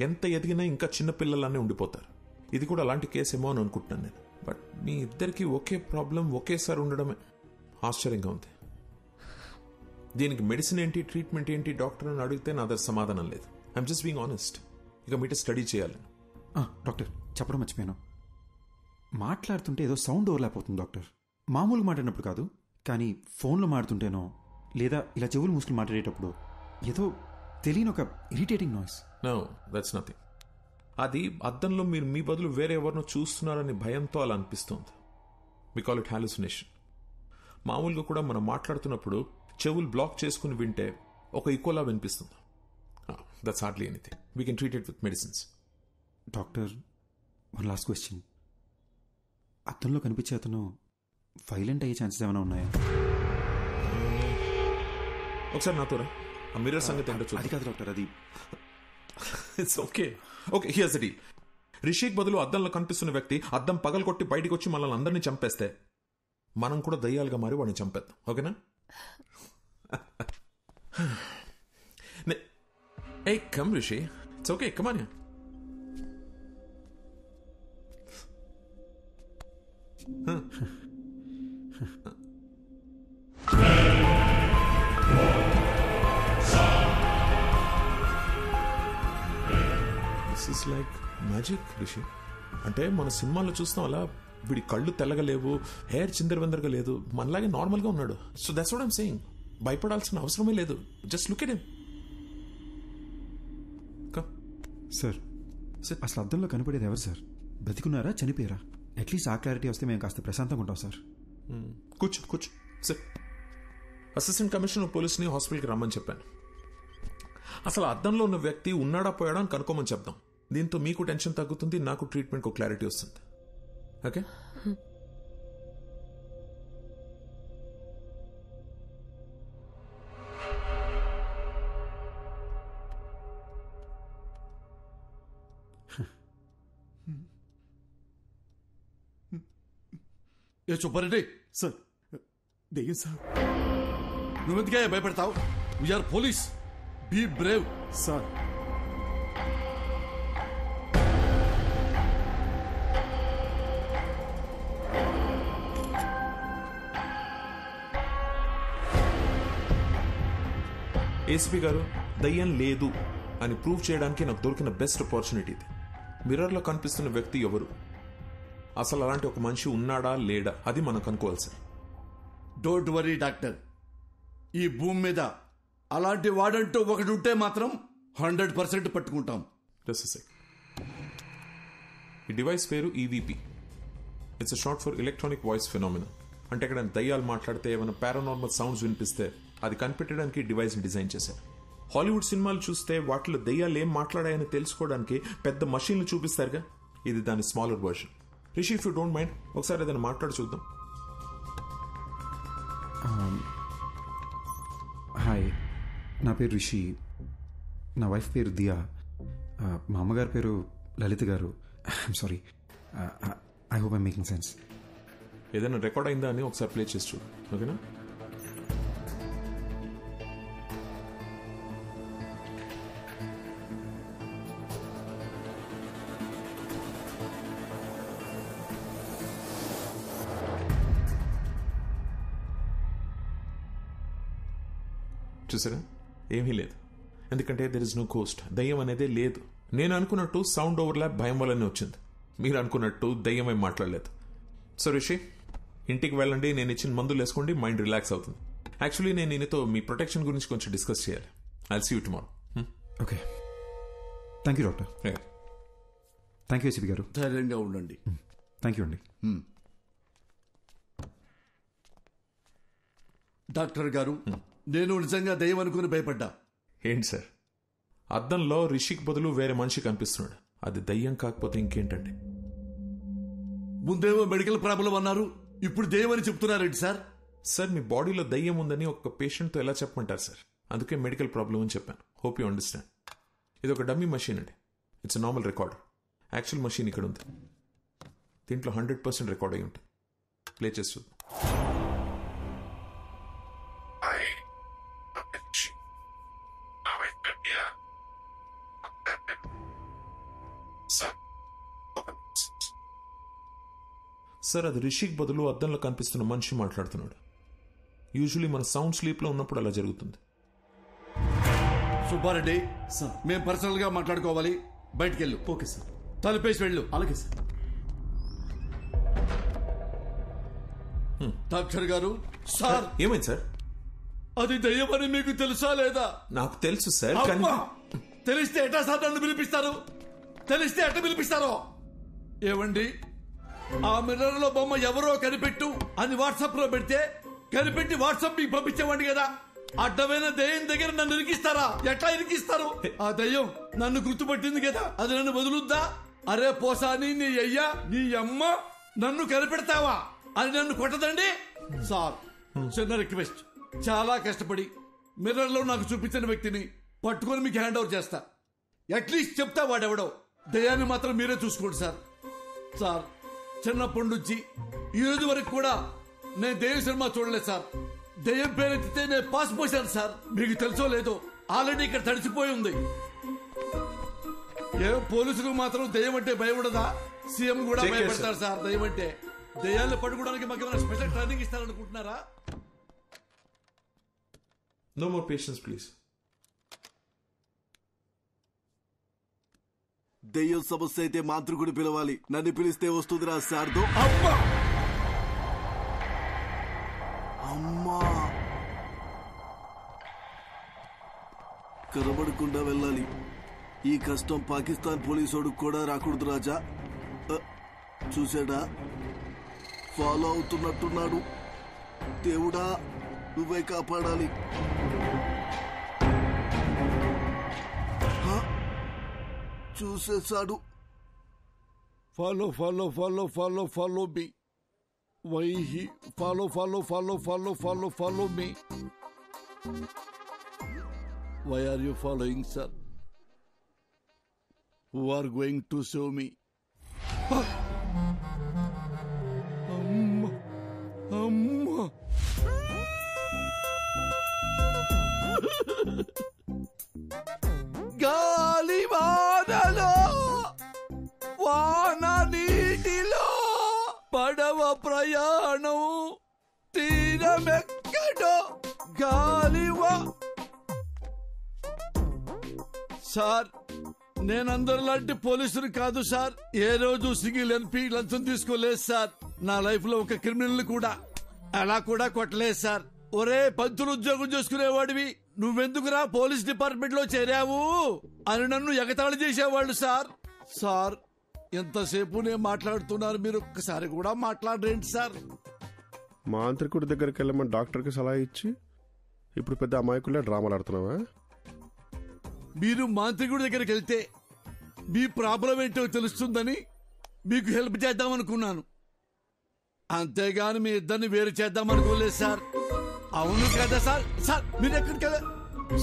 ఎంత ఎదిగినా ఇంకా చిన్నపిల్లలానే ఉండిపోతారు. ఇది కూడా అలాంటి కేసు ఏమో అని అనుకుంటున్నాను నేను. బట్ మీ ఇద్దరికి ఒకే ప్రాబ్లం ఒకేసారి ఉండడమే ఆశ్చర్యంగా ఉంది. దీనికి మెడిసిన్ ఏంటి, ట్రీట్మెంట్ ఏంటి డాక్టర్ అని అడిగితే నా దగ్గర సమాధానం లేదు. I'm just being honest. ఇక మీట స్టడీ చేయాలి. డాక్టర్, చెప్పడం మర్చిపోయాను, మాట్లాడుతుంటే ఏదో సౌండ్ ఓవర్లాప్ అవుతుంది డాక్టర్. మామూలుగా మాట్లాడినప్పుడు కాదు, కానీ ఫోన్లో మాట్లాడుతుంటేనో లేదా ఇలా చెవులు మూసుకుని మాట్లాడేటప్పుడు ఏదో తెలియని ఒక irritating noise. No, that's nothing. అది అద్దంలో మీరు మీ బదులు వేరే ఎవరినో చూస్తున్నారని భయంతో అలా అనిపిస్తుంది. We call it hallucination. మామూలుగా కూడా మనం మాట్లాడుతున్నప్పుడు చెవులు బ్లాక్ చేసుకుని వింటే ఒక ఈకోలా వినిపిస్తుంది. That's hardly anything. We can treat it with medicines. Doctor, one last question. అద్దంలో కనిపించే అతను వైలెంట్ అయ్యే ఛాన్సెస్ ఏమైనా ఉన్నాయా? ఒకసారి నాతో రా. ఆ మిర్రర్ సంగతి ఏంటో చూద్దాం. అది కాదు డాక్టర్, అది it's okay. Okay, here's the deal. Rishik బదులు అద్దంలో కనిపిస్తున్న వ్యక్తి అద్దం పగలు కొట్టి బయటికి వచ్చి మనల్ని అందరినీ చంపేస్తే మనం కూడా దయ్యాలుగా మారి వాడిని చంపేద్దాం. ఓకేనా? Hey, come, Rishi. It's okay. Come on here. This is like magic, Rishi. అంటే మన సినిమాలో చూస్తాం అలా వీడి కళ్ళు తెల్లగా లేవు, హెయిర్ చిందరవందరగా లేదు, మనలాగే నార్మల్గా ఉన్నాడు. So that's what I'm saying. భయపడాల్సిన అవసరమే లేదు. Just look at him. Sir, అసలు అద్దంలో కనపడేది ఎవరు సార్? బతికున్నారా, చనిపోయారా? అట్లీస్ట్ ఆ క్లారిటీ వస్తే మేము కాస్త ప్రశాంతంగా ఉంటాం సార్. కూర్చో సార్. అసిస్టెంట్ కమిషనర్ పోలీస్ని హాస్పిటల్కి రమ్మని చెప్పాను. అసలు అద్దంలో ఉన్న వ్యక్తి ఉన్నాడా పోయాడా అని కనుక్కోమని చెప్దాం. దీంతో మీకు టెన్షన్ తగ్గుతుంది, నాకు ట్రీట్మెంట్కి క్లారిటీ వస్తుంది. ఓకే? ఏ సుబ్బారెడ్డి సార్, దెయ్యం సార్. నువ్వెందుకే భయపడతావు? We are police. Be brave sir. ACP గారు, దయ్యం లేదు అని ప్రూవ్ చేయడానికి నాకు దొరికిన బెస్ట్ ఆపర్చునిటీ ఇది. మిర్రర్లో కనిపిస్తున్న వ్యక్తి ఎవరు, అసలు అలాంటి ఒక మనిషి ఉన్నాడా లేడా, అది మనం కనుక్కోవాలి సార్. Don't worry doctor. ఈ భూమి మీద అలాంటి వాడంటూ ఒకటి ఉంటే మాత్రం 100% పట్టుకుంటాం. ఈ డివైస్ పేరు EVP. It's short for electronic voice phenomena. అంటే ఇక్కడ దయ్యాలు మాట్లాడితే ఏమైనా పారానార్మల్ సౌండ్స్ వినిపిస్తే అది కనిపెట్టడానికి డివైస్ని డిజైన్ చేశారు. హాలీవుడ్ సినిమాలు చూస్తే వాటిలో దయ్యాలు ఏం మాట్లాడాయని తెలుసుకోవడానికి పెద్ద మషీన్లు చూపిస్తారుగా, ఇది దాని smaller version. Rishi, if you don't mind ఒకసారి ఏదైనా మాట్లాడి చూద్దాం. హాయ్, నా పేరు రిషి. నా వైఫ్ పేరు దియా. మా అమ్మగారి పేరు లలిత గారు. I'm sorry. I hope I'm making sense. ఏదైనా రికార్డ్ అయిందా అని ఒకసారి ప్లే చేసి చూడు. ఓకేనా? చూసారా, ఏమీ లేదు. ఎందుకంటే దెర్ ఇస్ నో కోస్ట్. దయ్యం అనేదే లేదు. నేను అనుకున్నట్టు సౌండ్ ఓవర్లాప్ భయం వల్లనే వచ్చింది. మీరు అనుకున్నట్టు దయ్యమై మాట్లాడలేదు. సో రిషి, ఇంటికి వెళ్ళండి, నేను ఇచ్చిన మందులు వేసుకోండి, మైండ్ రిలాక్స్ అవుతుంది. యాక్చువల్లీ నేను ఈయనతో మీ ప్రొటెక్షన్ గురించి కొంచెం డిస్కస్ చేయాలి. I'll see you tomorrow. Okay, thank you doctor. Thank you ACP గారు. ధైర్యంగా ఉండండి. థ్యాంక్ యూ అండి. డాక్టర్ గారు, నేను నిజంగా దయ్యం అనుకుని భయపడ్డా. ఏంటి సార్, అద్దంలో రిషిక్ బదులు వేరే మనిషి కనిపిస్తున్నాడు. అది దయ్యం కాకపోతే ఇంకేంటండి? ముందేమో మెడికల్ ప్రాబ్లం అన్నారు, ఇప్పుడు దయ్యం అని చెప్తున్నారేంటి సార్? సార్, మీ బాడీలో దయ్యం ఉందని ఒక పేషెంట్తో ఎలా చెప్పమంటారు సార్? అందుకే మెడికల్ ప్రాబ్లం అని చెప్పాను. Hope you understand. ఇది ఒక డమ్మీ మషీన్ అండి. It's normal recorder. Actual machine ఇక్కడ ఉంది. దీంట్లో 100% రికార్డ్ అయి ఉంటుంది. ప్లే చేస్తూ సార్, అది రిషిక్ బదులు అద్దంలో కనిపిస్తున్న మనిషి మాట్లాడుతున్నాడు. యూజువలీ మన సౌండ్ స్లీప్లో ఉన్నప్పుడు అలా జరుగుతుంది. సుబ్బారెడ్డి, మేము పర్సనల్ గా మాట్లాడుకోవాలి. బయటికి వెళ్ళు. Okay sir. తలుపేసి వెళ్ళు. అలాగే సార్. డాక్టర్ గారు. సార్ ఏమైంది సార్? అది దయ్యమని మీకు తెలుసా లేదా? నాకు తెలుసు సార్. తెలిస్తే ఎట్లా సార్ నన్ను పిలిపిస్తారు? తెలిస్తే ఎట్లా పిలిపిస్తారో? ఏమండి, ఆ మిర్రర్ లో బొమ్మ ఎవరో కనిపెట్టు అని వాట్సాప్ లో పెడితే కనిపెట్టి వాట్సాప్ మీకు పంపించేవాడి కదా. అడ్డమైన దయ్యం దగ్గర నన్ను ఇరికిస్తారా? ఎట్లా ఇరికిస్తారు? ఆ దయ్యం నన్ను గుర్తుపట్టింది కదా, అది నన్ను వదులుద్దా? అరే పోసాని, నీ అయ్యా నీ అమ్మ నన్ను కనిపెడతావా అని నన్ను కొట్టదండి. సార్, చిన్న రిక్వెస్ట్, చాలా కష్టపడి మిర్రర్ లో నాకు చూపించిన వ్యక్తిని పట్టుకొని మీకు హ్యాండ్ ఓవర్ చేస్తా. అట్లీస్ట్ చెప్తా వాడెవడో. దయ్యాన్ని మాత్రం మీరే చూసుకోండి సార్. సార్, చిన్నప్పటి నుంచి ఈ రోజు వరకు కూడా నేను దయ్యం సినిమా చూడలేదు సార్. దయ్యం పేరెత్తితే నేను పాస్ పోసాను సార్. మీకు తెలుసో లేదో, ఆల్రెడీ ఇక్కడ తడిసిపోయి ఉంది. ఏ పోలీసులకు మాత్రం దయ్యం అంటే భయం ఉండదా? సీఎం కూడా భయపడతారు సార్ దయ్యం అంటే. దయ్యాన్ని పట్టుకోవడానికి మాకు ఏమైనా స్పెషల్ ట్రైనింగ్ ఇస్తారనుకుంటున్నారా? No more patience, please. దెయ్యం సమస్య అయితే మాంత్రికుడు పిలవాలి. నన్ను పిలిస్తే వస్తుందిరా శారదో. అమ్మా, కనబడకుండా వెళ్ళాలి. ఈ కష్టం పాకిస్తాన్ పోలీసోడు కూడా రాకూడదు రాజా. చూసాడా, ఫాలో అవుతున్నట్టున్నాడు. దేవుడా, నువ్వే కాపాడాలి. చూసేశాడు. Follow follow follow follow follow me. Why he follow follow follow follow follow follow me. Why are you following sir? Who are going to save me? అమ్మ అమ్మ, గాలి వానలో వాన నీటిలో పడవ ప్రయాణం తీరమెక్కడో గాలివా. సార్, నేనందరిలాంటి పోలీసులు కాదు సార్. ఏ రోజు సింగిల్ ఎన్పీ లంచం తీసుకోలేదు సార్. నా లైఫ్ లో ఒక క్రిమినల్ కూడా అలా కూడా కొట్టలేదు సార్. ఒరే, పంతులు ఉద్యోగం చేసుకునేవాడివి, నువ్వెందుకురా పోలీస్ డిపార్ట్మెంట్ లో చేరావు అని నన్ను ఎగతాళి చేసేవాళ్ళు సార్. సార్, ఎంతసేపు నేను మాట్లాడుతున్నారు, మీరు ఒక్కసారి కూడా మాట్లాడరేంటి సార్? మాంత్రికుడి దగ్గరికి వెళ్ళమని డాక్టర్కి సలహా ఇచ్చి ఇప్పుడు పెద్ద అమాయకులే డ్రామాలు ఆడుతున్నావా? మీరు మాంత్రికుడి దగ్గరికి వెళ్తే మీ ప్రాబ్లం ఏంటో తెలుస్తుందని మీకు హెల్ప్ చేద్దామనుకున్నాను. అంతేగాని మీ ఇద్దరిని వేరు చేద్దామనుకోలేదు సార్. అవును కదా సార్? సార్, మీరు ఎక్కడికి వెళ్ళారు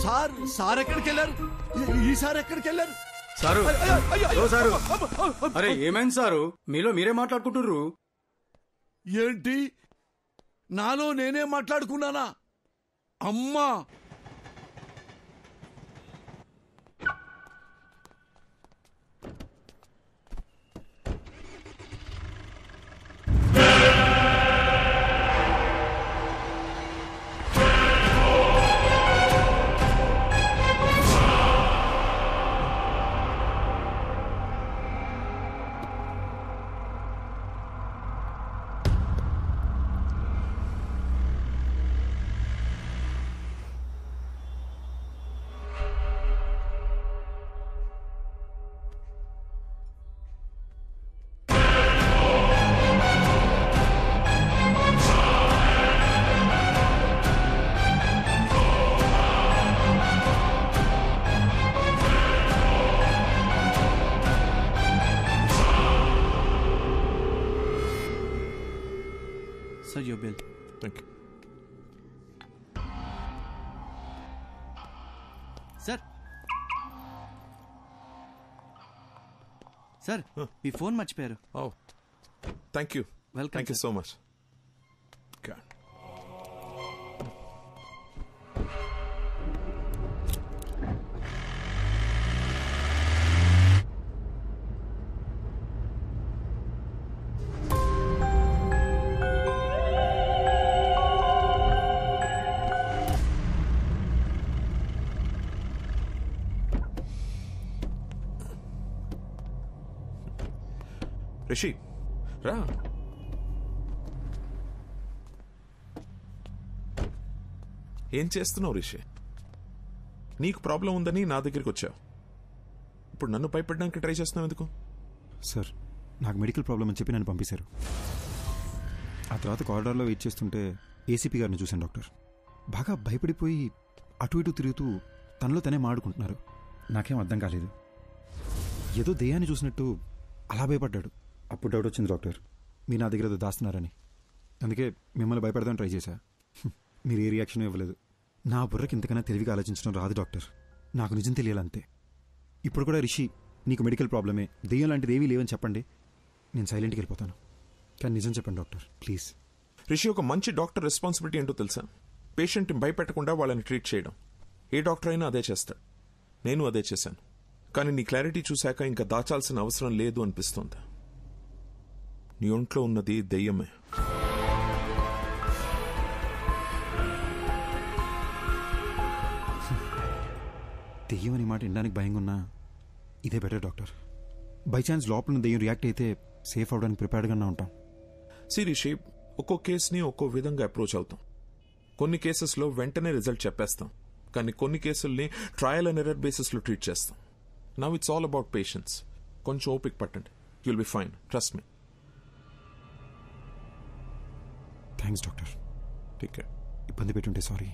సార్? సార్ ఎక్కడికి వెళ్ళారు? ఈసారి ఎక్కడికి వెళ్ళారు సారు? సారు, అరే ఏమైంది సారు? మీలో మీరే మాట్లాడుకుంటుర్రు ఏంటి? నాలో నేనే మాట్లాడుకున్నానా? అమ్మా, Sir, your bill. Thank you. Sir. Sir, me phone మర్చిపోయారు. Oh, thank you. Welcome. Thank you so much. God. Rishi, రా. ఏం చేస్తున్నావు రిషి? నీకు ప్రాబ్లం ఉందని నా దగ్గరికి వచ్చావు. ఇప్పుడు నన్ను భయపడడానికి ట్రై చేస్తున్నావు ఎందుకు? సార్, నాకు మెడికల్ ప్రాబ్లం అని చెప్పి నన్ను పంపించారు. ఆ తర్వాత కారిడార్లో వెయిట్ చేస్తుంటే ఏసీపీ గారిని చూశాను డాక్టర్. బాగా భయపడిపోయి అటు ఇటు తిరుగుతూ తనలో తనే మాడుకుంటున్నారు. నాకేం అర్థం కాలేదు. ఏదో దెయ్యాన్ని చూసినట్టు అలా భయపడ్డాడు. అప్పుడు డౌట్ వచ్చింది డాక్టర్, మీరు నా దగ్గర ఏదో దాస్తున్నారని. అందుకే మిమ్మల్ని భయపడదామని ట్రై చేశా. మీరు ఏ రియాక్షన్ ఇవ్వలేదు. నా బుర్రకి ఇంతకన్నా తెలివిగా ఆలోచించడం రాదు డాక్టర్. నాకు నిజం తెలియాలంతే. ఇప్పుడు కూడా రిషి నీకు మెడికల్ ప్రాబ్లమే, దెయ్యం లాంటిది ఏమీ లేవని చెప్పండి, నేను సైలెంట్కి వెళ్ళిపోతాను. కానీ నిజం చెప్పండి డాక్టర్ ప్లీజ్. రిషి, ఒక మంచి డాక్టర్ రెస్పాన్సిబిలిటీ ఏంటో తెలుసా? పేషెంట్ని భయపెట్టకుండా వాళ్ళని ట్రీట్ చేయడం. ఏ డాక్టర్ అయినా అదే చేస్తాడు. నేను అదే చేశాను. కానీ నీ క్లారిటీ చూశాక ఇంకా దాచాల్సిన అవసరం లేదు అనిపిస్తోంది. నీ ఒంట్లో ఉన్నది దెయ్యమే. దెయ్యం అనే మాట వినడానికి భయంగా ఉన్నా ఇదే బెటర్ డాక్టర్. బై ఛాన్స్ లోపల ఉన్న దెయ్యం రియాక్ట్ అయితే సేఫ్ అవడానికి ప్రిపేర్డ్గానే ఉంటాం. రిషి, ఒక్కో కేసుని ఒక్కో విధంగా అప్రోచ్ అవుతాం. కొన్ని కేసెస్లో వెంటనే రిజల్ట్ చెప్పేస్తాం, కానీ కొన్ని కేసుల్ని ట్రయల్ అండ్ ఎర్రర్ బేసిస్లో ట్రీట్ చేస్తాం. Now it's all about patience. కొంచెం ఓపిక పట్టండి. You'll be fine, trust me. Thanks doctor. Take care. ఇబ్బంది పెట్టుంటే సారీ.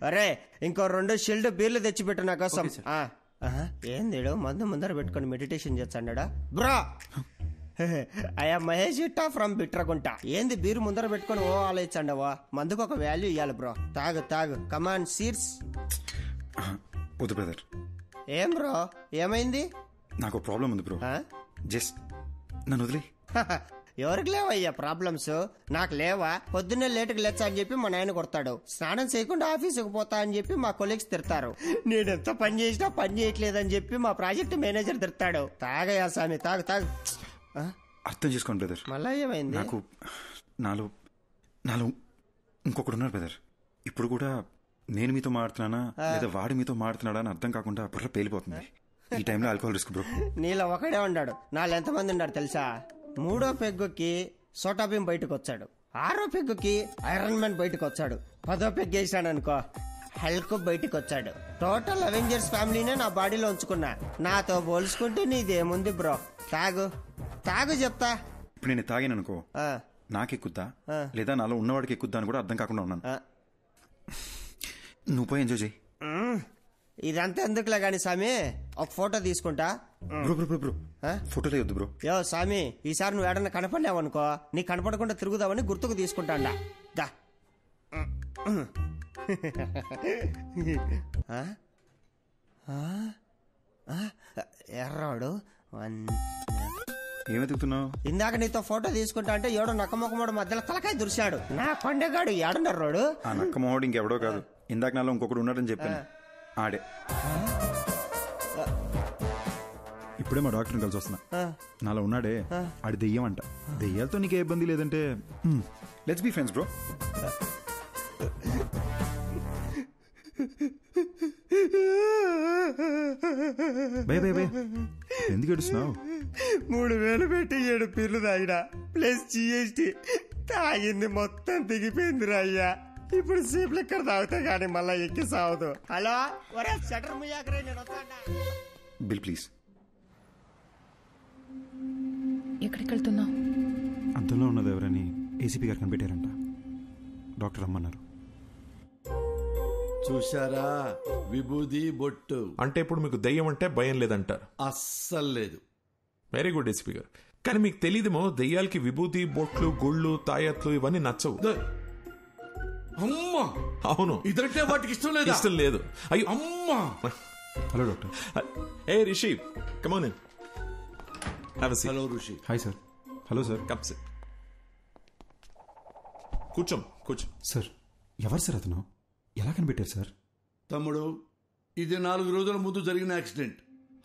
అరే, ఇంకో 2 షిల్డ్ బీర్లు తెచ్చిపెట్టు నా కోసం. ఏంది మందు ముందర పెట్టుకుని మెడిటేషన్ చేస్తాడా బ్రో? అయ్యా మహేష్ ఇట్టా ఫ్రమ్ బిట్రగుంట. ఏంది బీరు ముందర పెట్టుకుని ఓ ఆలోచించండవా? మందుకు ఒక వాల్యూ ఇవ్వాలి బ్రో. తాగు తాగు, కమాన్ సీర్స్. వద్దు బ్రదర్. ఏం బ్రో, ఏమైంది? నాకు ప్రాబ్లం ఉంది బ్రో. జస్ట్ నన్ను వదిలే. ఎవరికి లేవయ్యా ప్రాబ్లమ్స్? నాకు లేవా? పొద్దున్నే లేటుకు లేచా అని చెప్పి మా నాయన కొడతాడు. స్నానం చేయకుండా ఆఫీసుకు పోతా అని చెప్పి మా కొలీగ్స్ తిడతారు. నేనెంత పని చేసినా పని చేయట్లేదని చెప్పి మా ప్రాజెక్ట్ మేనేజర్ తిడతాడు. తాగయా స్వామి, తాగు తాగు. అర్థం చేసుకోండి బ్రదర్. మళ్ళా ఏమైంది? నాకు నాలో ఇంకొకడు ఉన్నారు బ్రదర్. ఇప్పుడు కూడా నేను మీతో మాడుతున్నానా లేదా వాడు మీతో మాడుతున్నాడా అని అర్థం కాకుండా బుర్ర పేలిపోతుంది. ఈ టైంలో ఆల్కహాల్ రిస్క్ బ్రో. నీలో ఒకడే ఉన్నాడు. నాలో ఎంతమంది ఉన్నాడు తెలుసా? 3వ పెగ్గుకి సోటాబీం బయటకు వచ్చాడు. 6వ పెగ్గుకి ఐరన్ మ్యాన్ బయటకు వచ్చాడు. 10వ పెగ్ వేసాడు అనుకో, హల్క్ బయటకు వచ్చాడు. టోటల్ అవెంజర్స్ ఫ్యామిలీనే నా బాడీలో ఉంచుకున్నా. నాతో పోల్చుకుంటే నీదేముంది బ్రో? తాగు తాగు చెప్తా. ఇప్పుడు నేను తాగాను అనుకో, నాకెక్కుద్దా లేదా నాలో ఉన్నవాడికి ఎక్కుద్దా అని కూడా అర్థం కాకుండా ఉన్నాను. నువ్వు పోయి ఎంజాయ్ చేయి. ఇదంతా ఎందుకులే గాని స్వామి, ఒక ఫోటో తీసుకుంటా. బ్రో ఫోటోలే వద్దు బ్రో. యో స్వామి, ఈసారి నువ్వు ఏడన్నా కనపడలేవనుకో, నీ కనపడకుండా తిరుగుదామని గుర్తుకు తీసుకుంటాండా. దా. ఎర్రాడు ఏమెతుకుతున్నావు? ఇందాక నీతో ఫోటో తీసుకుంటా అంటే ఏడో నక్కమొక్కమోడు మధ్యలో తలకాయ దురిశాడు. నా కొండగాడు ఏడన్నాడు. ఆ నక్కమోడు ఇంకెవడో కాదు, ఇందాక నాలో ఇంకొకడు ఉన్నాడని చెప్పాను, ఆడే. ఇప్పుడే మా డాక్టర్ని కలిసి వస్తున్నా. నాలో ఉన్నాడే ఆడి దెయ్యం అంట. దెయ్యాలతో నీకే ఇబ్బంది లేదంటే let's be friends bro. By by by, ఎందుకు ఏడుస్తున్నావు? 3000 పెట్టి 7 పీర్లు తాగినా ప్లస్ GST తాగింది మొత్తం దిగిపోయిందిరా అయ్యా. ఇప్పుడు సీప్లు ఎక్కడ తాగుతా గానీ మళ్ళా ఎక్కి సావదు. హలో, ఒరే షటర్ ముయ్యాకరే, నేను వస్తానా? Bill please. ఎక్కడికి వెళ్తున్నావు? అంతంలో ఉన్నది ఎవరని ఏసీపీ గారు కనిపెట్టారంట. డాక్టర్ రమ్మన్నారు. చూశారా, విభూది బొట్టు. అంటే ఇప్పుడు మీకు దెయ్యం అంటే భయం లేదంటారు? అస్సలు లేదు. వెరీ గుడ్ ఎస్పీ గారు. కానీ మీకు తెలియదేమో, దెయ్యాలకి విభూతి బొట్లు గుళ్ళు తాయత్లు ఇవన్నీ నచ్చవు. అమ్మా, అవును, ఇదంటే వాటికి ఇష్టం లేదు. ఇష్టం లేదు. అయ్యో అమ్మా. Hello doctor. A Rishi, come on in. Have a seat. Hello Rishi. Hi sir. Hello sir. Come SIT. కూర్చో. సార్, ఎవరు సార్ అతను? ఎలా కనిపెట్టారు సార్? తమ్ముడు, ఇది 4 రోజుల ముందు జరిగిన యాక్సిడెంట్.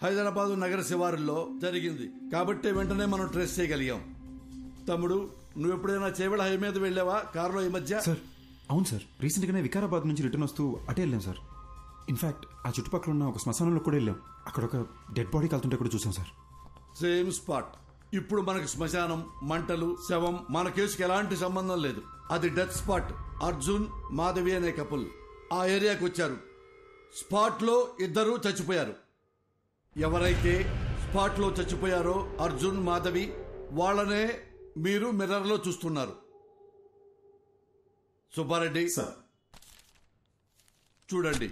హైదరాబాదు నగర శివారుల్లో జరిగింది కాబట్టి వెంటనే మనం ట్రేస్ చేయగలిగాం. తమ్ముడు, నువ్వు ఎప్పుడైనా చేవెళ్ళ హై మీద వెళ్ళావా కారులో ఈ మధ్య? సార్ అవును సార్, రీసెంట్గానే వికారాబాద్ నుంచి రిటర్న్ వస్తూ అటే వెళ్ళాం సార్. ఇన్ఫాక్ట్ ఆ చుట్టుపక్కల ఉన్న ఒక శ్మశానంలో కూడా వెళ్ళాం. అక్కడ ఒక డెడ్ బాడీ కలుతుంటే కూడా చూసాం సార్. Same spot. ఇప్పుడు మనకు శ్మశానం, మంటలు, శవం మన కేసుకి ఎలాంటి సంబంధం లేదు. అది డెత్ స్పాట్. అర్జున్, మాధవి అనే కపుల్ ఆ ఏరియాకి వచ్చారు. స్పాట్ లో ఇద్దరు చచ్చిపోయారు. ఎవరైతే స్పాట్ లో చచ్చిపోయారో అర్జున్, మాధవి, వాళ్ళనే మీరు మిర్రర్ లో చూస్తున్నారు. సుబ్బారెడ్డి చూడండి.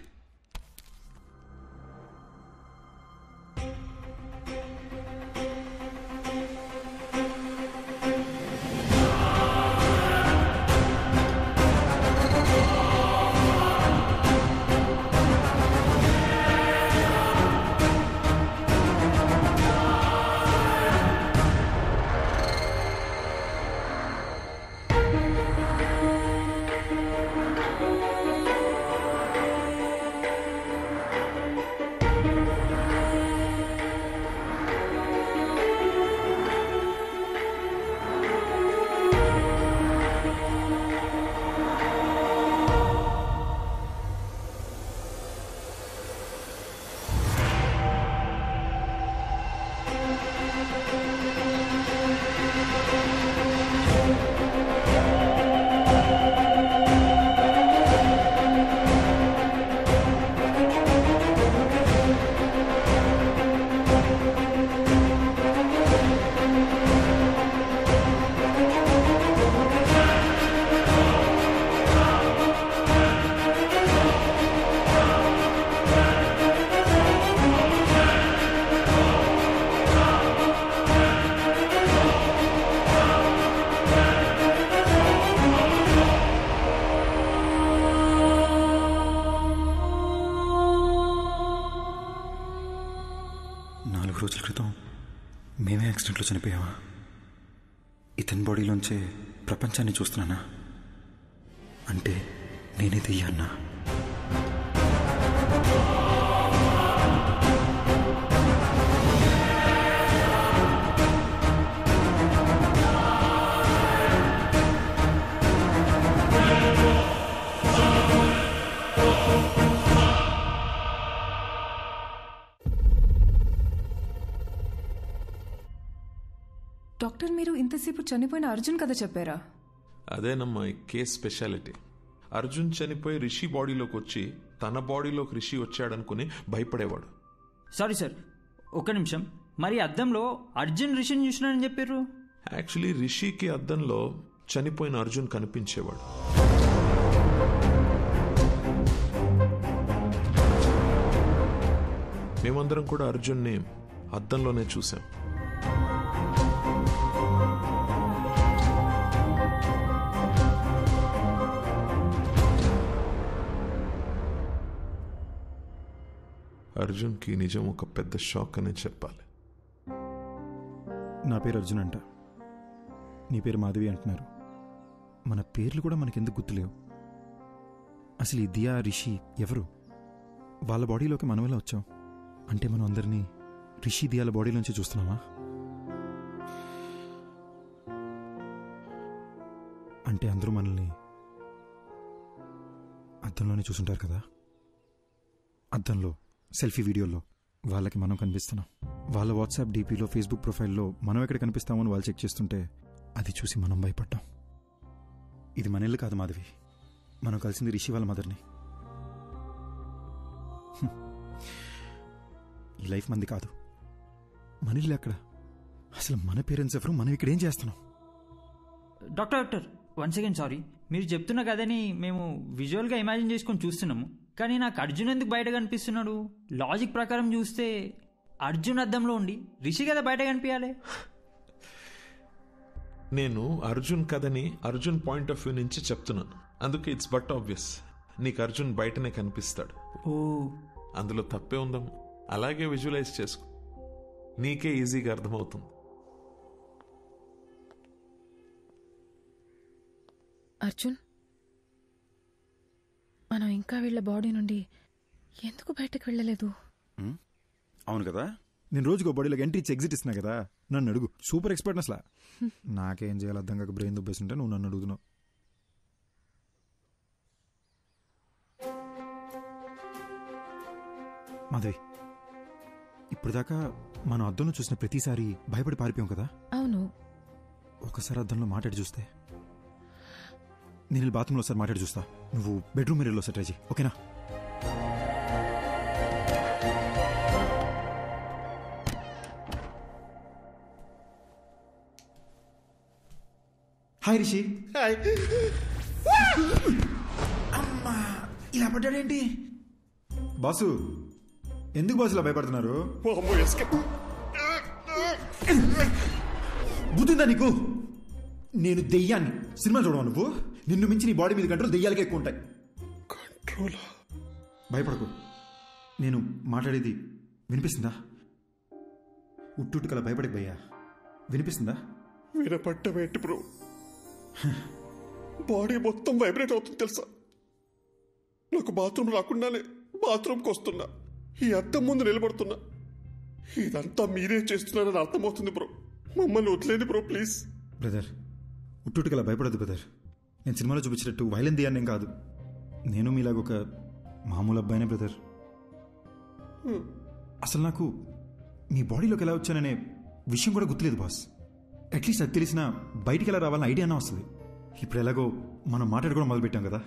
రోజుల క్రితం మేమే యాక్సిడెంట్లో చనిపోయావా? ఇతని బాడీలోంచే ప్రపంచాన్ని చూస్తున్నానా? అంటే నేనే దెయ్యాన్నా? డాక్టర్, మీరు ఇంతసేపు చనిపోయిన అర్జున్ కథ చెప్పారా? అదేనమ్మా ఈ కేస్ స్పెషాలిటీ. అర్జున్ చనిపోయి రిషి బాడీలోకి వచ్చి తన బాడీలోకి రిషి వచ్చాడనుకుని భయపడేవాడు. సారీ సార్, ఒక్క నిమిషం. మరి అద్దంలో అర్జున్ రిషిని చూసినానని చెప్పారు. యాక్చువల్లీ రిషికి అద్దంలో చనిపోయిన అర్జున్ కనిపించేవాడు. మేమందరం కూడా అర్జున్ని అద్దంలోనే చూసాం. అర్జున్కి నిజం ఒక పెద్ద షాక్ అనే చెప్పాలి. నా పేరు అర్జున్ అంట, నీ పేరు మాధవి అంటున్నారు. మన పేర్లు కూడా మనకెందుకు గుర్తులేవు? అసలు ఈ దియా, రిషి ఎవరు? వాళ్ళ బాడీలోకి మనం ఎలా వచ్చాం? అంటే మనం అందరినీ రిషి, దియాల బాడీలోంచి చూస్తున్నామా? అంటే అందరూ మనల్ని అద్దంలోనే చూసుంటారు కదా. అద్దంలో సెల్ఫీ వీడియోలో వాళ్ళకి మనం కనిపిస్తున్నాం. వాళ్ళ వాట్సాప్ డీపీలో, ఫేస్బుక్ ప్రొఫైల్లో మనం ఎక్కడ కనిపిస్తామని వాళ్ళు చెక్ చేస్తుంటే అది చూసి మనం భయపడ్డాం. ఇది మన ఇల్లు కాదు మాధవి, మనం కలిసింది రిషి వాళ్ళ మదర్ని. ఈ లైఫ్ మంది కాదు, మన ఇల్లు ఎక్కడ? అసలు మన పేరెంట్స్ ఎవరు? మనం ఇక్కడ ఏం చేస్తున్నాం? Doctor one second, sorry. మీరు చెప్తున్న కదని మేము విజువల్గా ఇమాజిన్ చేసుకొని చూస్తున్నాము, కానీ నాకు అర్జున్ ఎందుకు బయట కనిపిస్తున్నాడు? లాజిక్ ప్రకారం చూస్తే అర్జున్ అద్దంలో ఉండి రిషి కదా బయట కనిపించాలి. నేను అర్జున్ కథని అర్జున్ పాయింట్ ఆఫ్ వ్యూ నుంచి చెప్తున్నాను, అందుకే ఇట్స్ బట్ ఆబ్వియస్ నీకు అర్జున్ బయటనే కనిపిస్తాడు. ఓ, అందులో తప్పే ఉందాం. అలాగే విజువలైజ్ చేసుకో, నీకే ఈజీగా అర్థమవుతుంది. అర్జున్, మనం ఇంకా వీళ్ళ బాడీ నుండి ఎందుకు బయటకు వెళ్ళలేదు? అవును కదా, నేను రోజుకో బాడీలోకి ఎంట్రీ ఇచ్చి ఎగ్జిట్ ఇస్తున్నా కదా, నన్ను అడుగు. సూపర్ ఎక్స్పర్ట్ అసలు. నాకేం చేయాలి అర్థం కాక బ్రెయిన్ దుబ్బేస్తుంటే నువ్వు నన్ను అడుగుతున్నావు. మాధవి, ఇప్పుడు దాకా మనం అద్దంలో చూసిన ప్రతిసారి భయపడి పారిపోయాం కదా. అవును. ఒకసారి అద్దంలో మాట్లాడి చూస్తే. నేను బాత్రూంలో ఒకసారి మాట్లాడి చూస్తా, నువ్వు బెడ్రూమ్ మిర్రర్లో ఒకసారి ట్రై చేయి, ఓకేనా? హాయ్ రిషి. అమ్మా, ఇలా పడ్డాడేంటి? బాసు, ఎందుకు బాసు ఇలా భయపడుతున్నారు? బుద్ధిందా నీకు? నేను దెయ్యాన్ని. సినిమా చూడవా నువ్వు? నిన్ను మించి నీ బాడీ మీద కంట్రోల్ దెయ్యాలకే ఎక్కువ ఉంటాయి. కంట్రోల్? భయపడకు. నేను మాట్లాడేది వినిపిస్తుందా? ఉట్టుకలా భయపడకు భయ్యా. వినిపిస్తుందా? వినపడ్డమేంటి బ్రో? బాడీ మొత్తం వైబ్రేట్ అవుతుంది తెలుసా? నాకు బాత్రూమ్ రాకుండానే బాత్రూమ్కి వస్తున్నా, ఈ అద్దం ముందు నిలబడుతున్నా. ఇదంతా మీరే చేస్తున్నారని అర్థమవుతుంది బ్రో. మమ్మల్ని వదిలేండి బ్రో ప్లీజ్. బ్రదర్, ఉట్టుకలా భయపడద్దు బ్రదర్. నేను సినిమాలో చూపించినట్టు వైలెంట్ దియాన్నేం కాదు. నేను మీలాగ ఒక మామూలు అబ్బాయినే బ్రదర్. అసలు నాకు మీ బాడీలోకి ఎలా వచ్చాననే విషయం కూడా గుర్తులేదు బాస్. అట్లీస్ట్ అది తెలిసినా బయటికి ఎలా రావాలని ఐడియా అన్నా వస్తుంది. ఇప్పుడు ఎలాగో మనం మాట్లాడుకోవడం మొదలుపెట్టాం కదా,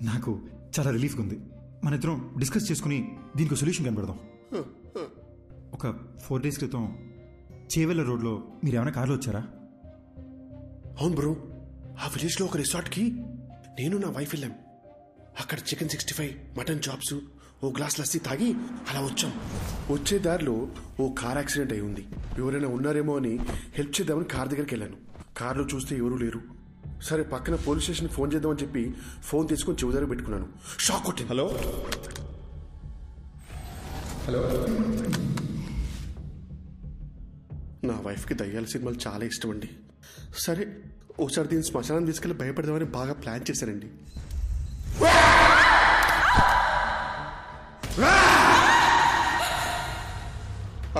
నాకు చాలా రిలీఫ్గా ఉంది. మన ఇద్దరం డిస్కస్ చేసుకుని దీనికి సొల్యూషన్ కనబడదాం. ఒక 4 days క్రితం చేవెళ్ళ రోడ్లో మీరు ఏమైనా కార్లో వచ్చారా? అవును బ్రో, ఆ విలేజ్లో ఒక రిసార్ట్కి నేను నా వైఫ్ వెళ్ళాం. అక్కడ చికెన్ 65, మటన్ చాప్స్, ఓ గ్లాస్ లస్సీ తాగి అలా వచ్చాం. వచ్చే దారిలో ఓ కార్ యాక్సిడెంట్ అయి ఉంది. ఎవరైనా ఉన్నారేమో అని హెల్ప్ చేద్దామని కార్ దగ్గరికి వెళ్ళాను. కార్లో చూస్తే ఎవరూ లేరు. సరే పక్కన పోలీస్ స్టేషన్కి ఫోన్ చేద్దామని చెప్పి ఫోన్ తీసుకొని చెవి దగ్గర పెట్టుకున్నాను. షాక్ కొట్టింది. Hello hello. నా వైఫ్కి దయ్యాల సినిమాలు చాలా ఇష్టం అండి. సరే ఒకసారి దీన్ని శ్మశానం తీసుకెళ్ళి భయపడదామని బాగా ప్లాన్ చేశానండి.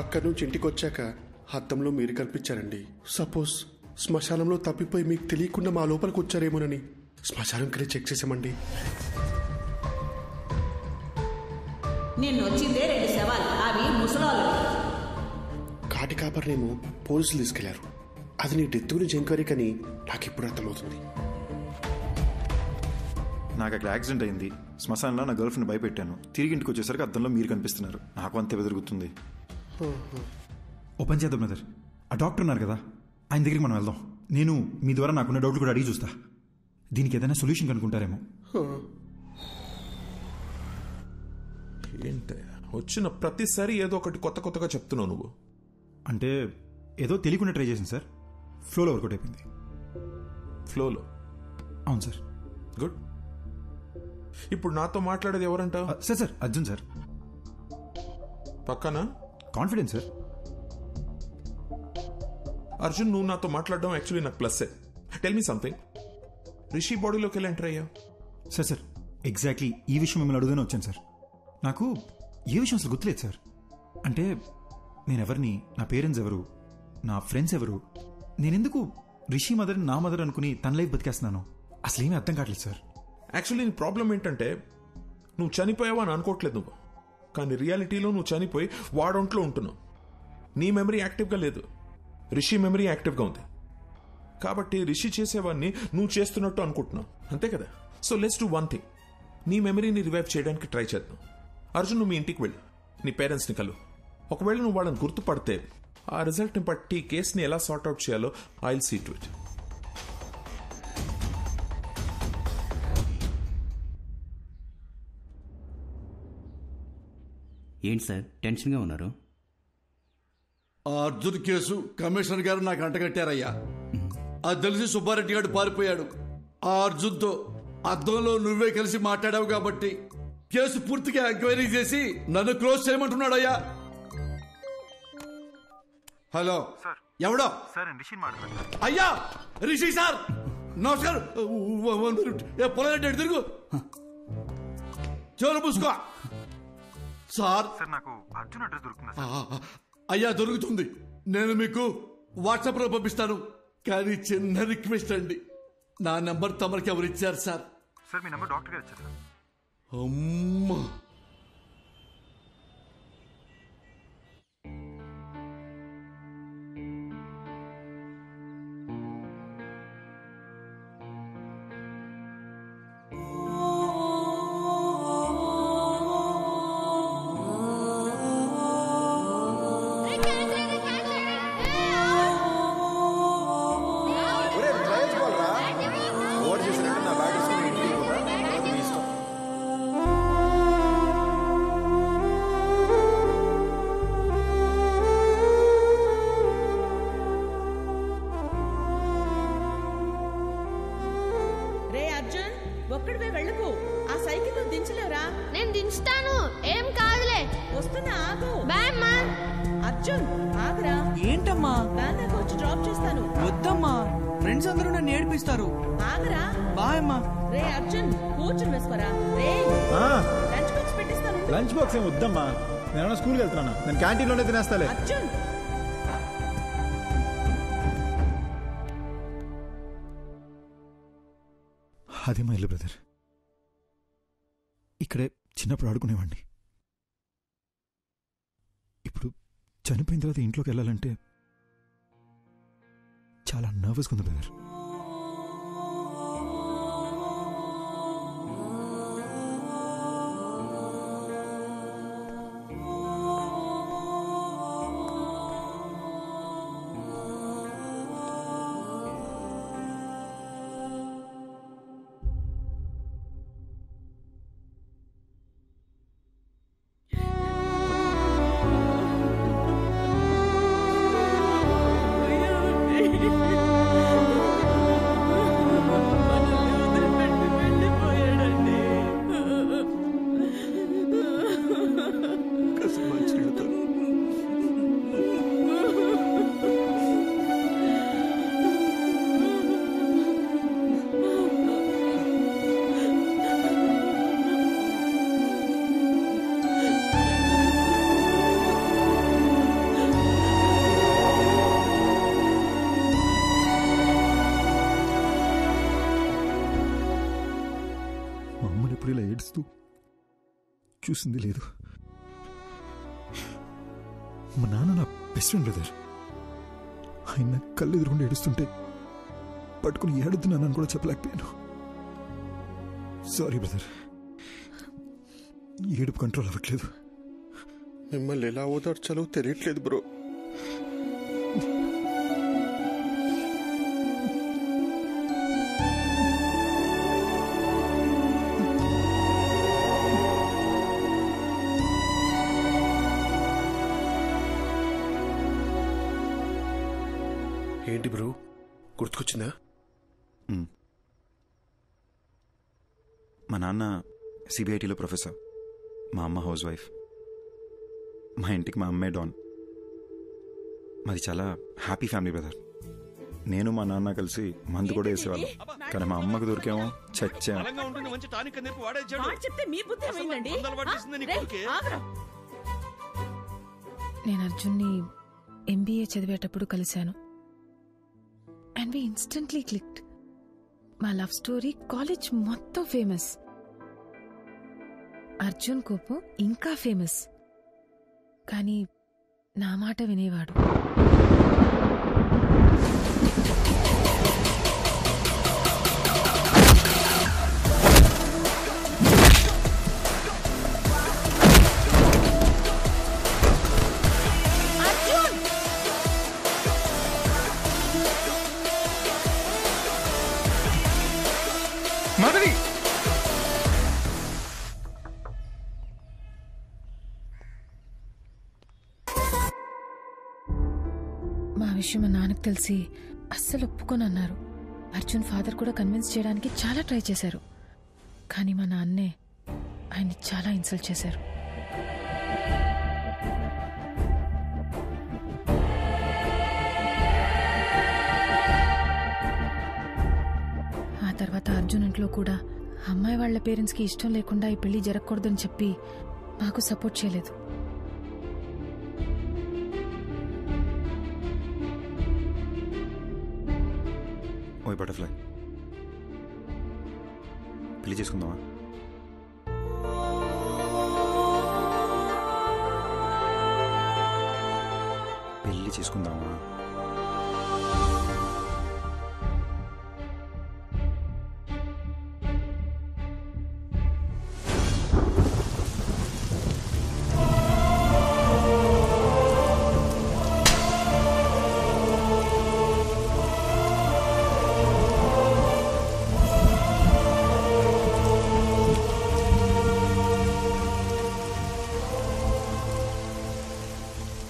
అక్కడి నుంచి ఇంటికి వచ్చాక అద్దంలో మీరు కనిపించారండి. సపోజ్ శ్మశానంలో తప్పిపోయి మీకు తెలియకుండా మా లోపలికి వచ్చారేమోనని శ్మశానంకి చెక్ చేసామండి. నిన్న వచ్చిందే 2 శవాలు, అవి ముసలాళ్ళు. కాటి కాపర్నేమో పోలీసులు తీసుకెళ్లారు. అది నీ డెత్ గురించి ఎంక్వైరీ కానీ నాకు ఇప్పుడు అర్థమవుతుంది. నాకు అక్కడ యాక్సిడెంట్ అయింది. శ్మశానంలో నా గర్ల్ ఫ్రెండ్ భయపెట్టాను. తిరిగి ఇంటికి వచ్చేసరికి అద్దంలో మీరు కనిపిస్తున్నారు. నాకు అంతే బెదురుగుతుంది. ఓపెన్ చేద్దాం బ్రదర్. ఆ డాక్టర్ ఉన్నారు కదా, ఆయన దగ్గరికి మనం వెళ్దాం. నేను మీ ద్వారా నాకున్న డౌట్లు కూడా అడిగి చూస్తా. దీనికి ఏదైనా సొల్యూషన్ కనుక్కుంటారేమో. ఏంటి వచ్చిన ప్రతిసారి ఏదో ఒకటి కొత్త కొత్తగా చెప్తున్నావు నువ్వు? అంటే ఏదో తెలియకుండా ట్రై చేసింది సార్. ఫ్లోలో వర్కౌట్ అయిపోయింది. ఫ్లోలో? అవును సార్. గుడ్. ఇప్పుడు నాతో మాట్లాడేది ఎవరంట? Sir sir Arjun sir. పక్కన కాన్ఫిడెన్స్ సార్. అర్జున్, నువ్వు నాతో మాట్లాడడం యాక్చువల్లీ నాకు ప్లస్సే. Tell me something. రిషి బాడీలోకి ఎలా ఎంటర్ అయ్యా? సార్ సార్ ఎగ్జాక్ట్లీ ఈ విషయం మిమ్మల్ని అడుగుతూనే వచ్చాను సార్. నాకు ఏ విషయం అసలు గుర్తులేదు సార్. అంటే నేనెవరిని, నా పేరెంట్స్ ఎవరు, నా ఫ్రెండ్స్ ఎవరు, నేనెందుకు రిషి మదర్ నా మదర్ అనుకుని తన లైఫ్ బతికేస్తున్నాను, అసలు ఏమీ అర్థం కావట్లేదు సార్. యాక్చువల్లీ నీ ప్రాబ్లం ఏంటంటే నువ్వు చనిపోయావా అని అనుకోవట్లేదు నువ్వు, కానీ రియాలిటీలో నువ్వు చనిపోయి వాడొంట్లో ఉంటున్నావు. నీ మెమరీ యాక్టివ్గా లేదు, రిషి మెమరీ యాక్టివ్గా ఉంది. కాబట్టి రిషి చేసేవాడిని నువ్వు చేస్తున్నట్టు అనుకుంటున్నావు, అంతే కదా? So let's do one thing. నీ మెమరీని రివైవ్ చేయడానికి ట్రై చేద్దాం. అర్జున్, నువ్వు మీ ఇంటికి వెళ్ళు, నీ పేరెంట్స్ని కలు. ఒకవేళ నువ్వు వాళ్ళని గుర్తుపడితే ఆ రిజల్ట్ని బట్టి కేసుని ఎలా సార్ట్అవుట్ చేయాలో I will see to it. ఏంటి సార్ టెన్షన్గా ఉన్నారు? ఆ అర్జున్ కేసు కమిషనర్ గారు నాకు అంటగట్టారయ్యా. అది తెలిసి సుబ్బారెడ్డి గారు పారిపోయాడు. ఆ అర్జున్తో అద్దంలో నువ్వే కలిసి మాట్లాడావు కాబట్టి కేసు పూర్తిగా ఎంక్వైరీ చేసి నన్ను క్లోజ్ చేయమంటున్నాడయ్యా. హలో, ఎవడో? అయ్యా రిషి సార్, నమస్కారం. 1 minute. పొలాలంటే తిరుగు, చెవులు పూసుకో. సార్ నాకు అర్జున్ అడ్రస్ దొరుకుతుందా? అయ్యా దొరుకుతుంది, నేను మీకు వాట్సాప్ లో పంపిస్తాను. కానీ చిన్న రిక్వెస్ట్ అండి, నా నంబర్ తమరికి ఎవరు ఇచ్చారు సార్? సార్ మీ నంబర్ డాక్టర్ గారు ఇచ్చారు సార్. అమ్మా, ఒక్కడివే వెళ్ళకు. ఆ సైకిల్ దించలేవురా? నేను దించుతాను, ఏం కాదులే. వస్తున్నా, ఆగు. బాయ్ అమ్మా. అర్జున్ ఆగరా. ఏంటమ్మా? వ్యాన్ దాకా వచ్చి డ్రాప్ చేస్తాను. వద్దమ్మా, ఫ్రెండ్స్ అందరూ నన్ను ఏడిపిస్తారు. ఆగరా. బాయ్ అమ్మా. రే అర్జున్, కూర్చుని వేసుకోరా. రే లంచ్ బాక్స్ పెట్టిస్తాను. లంచ్ బాక్స్ ఏం వద్దమ్మా, నేను స్కూల్కి వెళ్తున్నా. నేను క్యాంటీన్ లోనే తినేస్తాలే. అర్జున్ అదే మా ఇల్లు బ్రదర్. ఇక్కడే చిన్నప్పుడు ఆడుకునేవాడిని. ఇప్పుడు చనిపోయిన తర్వాత ఇంట్లోకి వెళ్ళాలంటే చాలా నర్వస్గా ఉంది బ్రదర్. ఇలా ఏడుస్తూ చూసింది లేదు. మా నాన్న నా బెస్ట్ ఫ్రెండ్ బ్రదర్. ఆయన కళ్ళు ఎదురుకుండా ఏడుస్తుంటే పట్టుకుని ఏడుతున్నానని కూడా చెప్పలేకపోయాను. సారీ బ్రదర్, ఏడుపు కంట్రోల్ అవ్వట్లేదు. మిమ్మల్ని ఎలా ఓదార్చాలో తెలియట్లేదు బ్రో. ఏంటి బ్రో, గుర్తుకొచ్చిందా? మా నాన్న సిబిఐటీలో ప్రొఫెసర్, మా అమ్మ హౌస్ వైఫ్. మా ఇంటికి మా అమ్మే డాన్. మాది చాలా హ్యాపీ ఫ్యామిలీ బ్రదర్. నేను మా నాన్న కలిసి మందు కూడా వేసేవాళ్ళం. కానీ మా అమ్మకు దొరికేమో చచ్చాం. నేను అర్జున్ని ఎంబీఏ చదివేటప్పుడు కలిశాను. And we instantly clicked. మా లవ్ స్టోరీ కాలేజ్ మొత్తం ఫేమస్. అర్జున్ కోపం ఇంకా ఫేమస్. కానీ నా మాట వినేవాడు. మా విషయం మా నాన్నకు తెలిసి అస్సలు ఒప్పుకోనన్నారు. అర్జున్ ఫాదర్ కూడా కన్విన్స్ చేయడానికి చాలా ట్రై చేశారు. కానీ మా నాన్నే ఆయన్ని చాలా ఇన్సల్ట్ చేశారు. ఆ తర్వాత అర్జున్ ఇంట్లో కూడా అమ్మాయి వాళ్ల పేరెంట్స్కి ఇష్టం లేకుండా ఈ పెళ్లి జరగకూడదని చెప్పి మాకు సపోర్ట్ చేయలేదు. ఓయ్ బటర్ఫ్లై, పెళ్లి చేసుకుందామా? పెళ్లి చేసుకుందామా?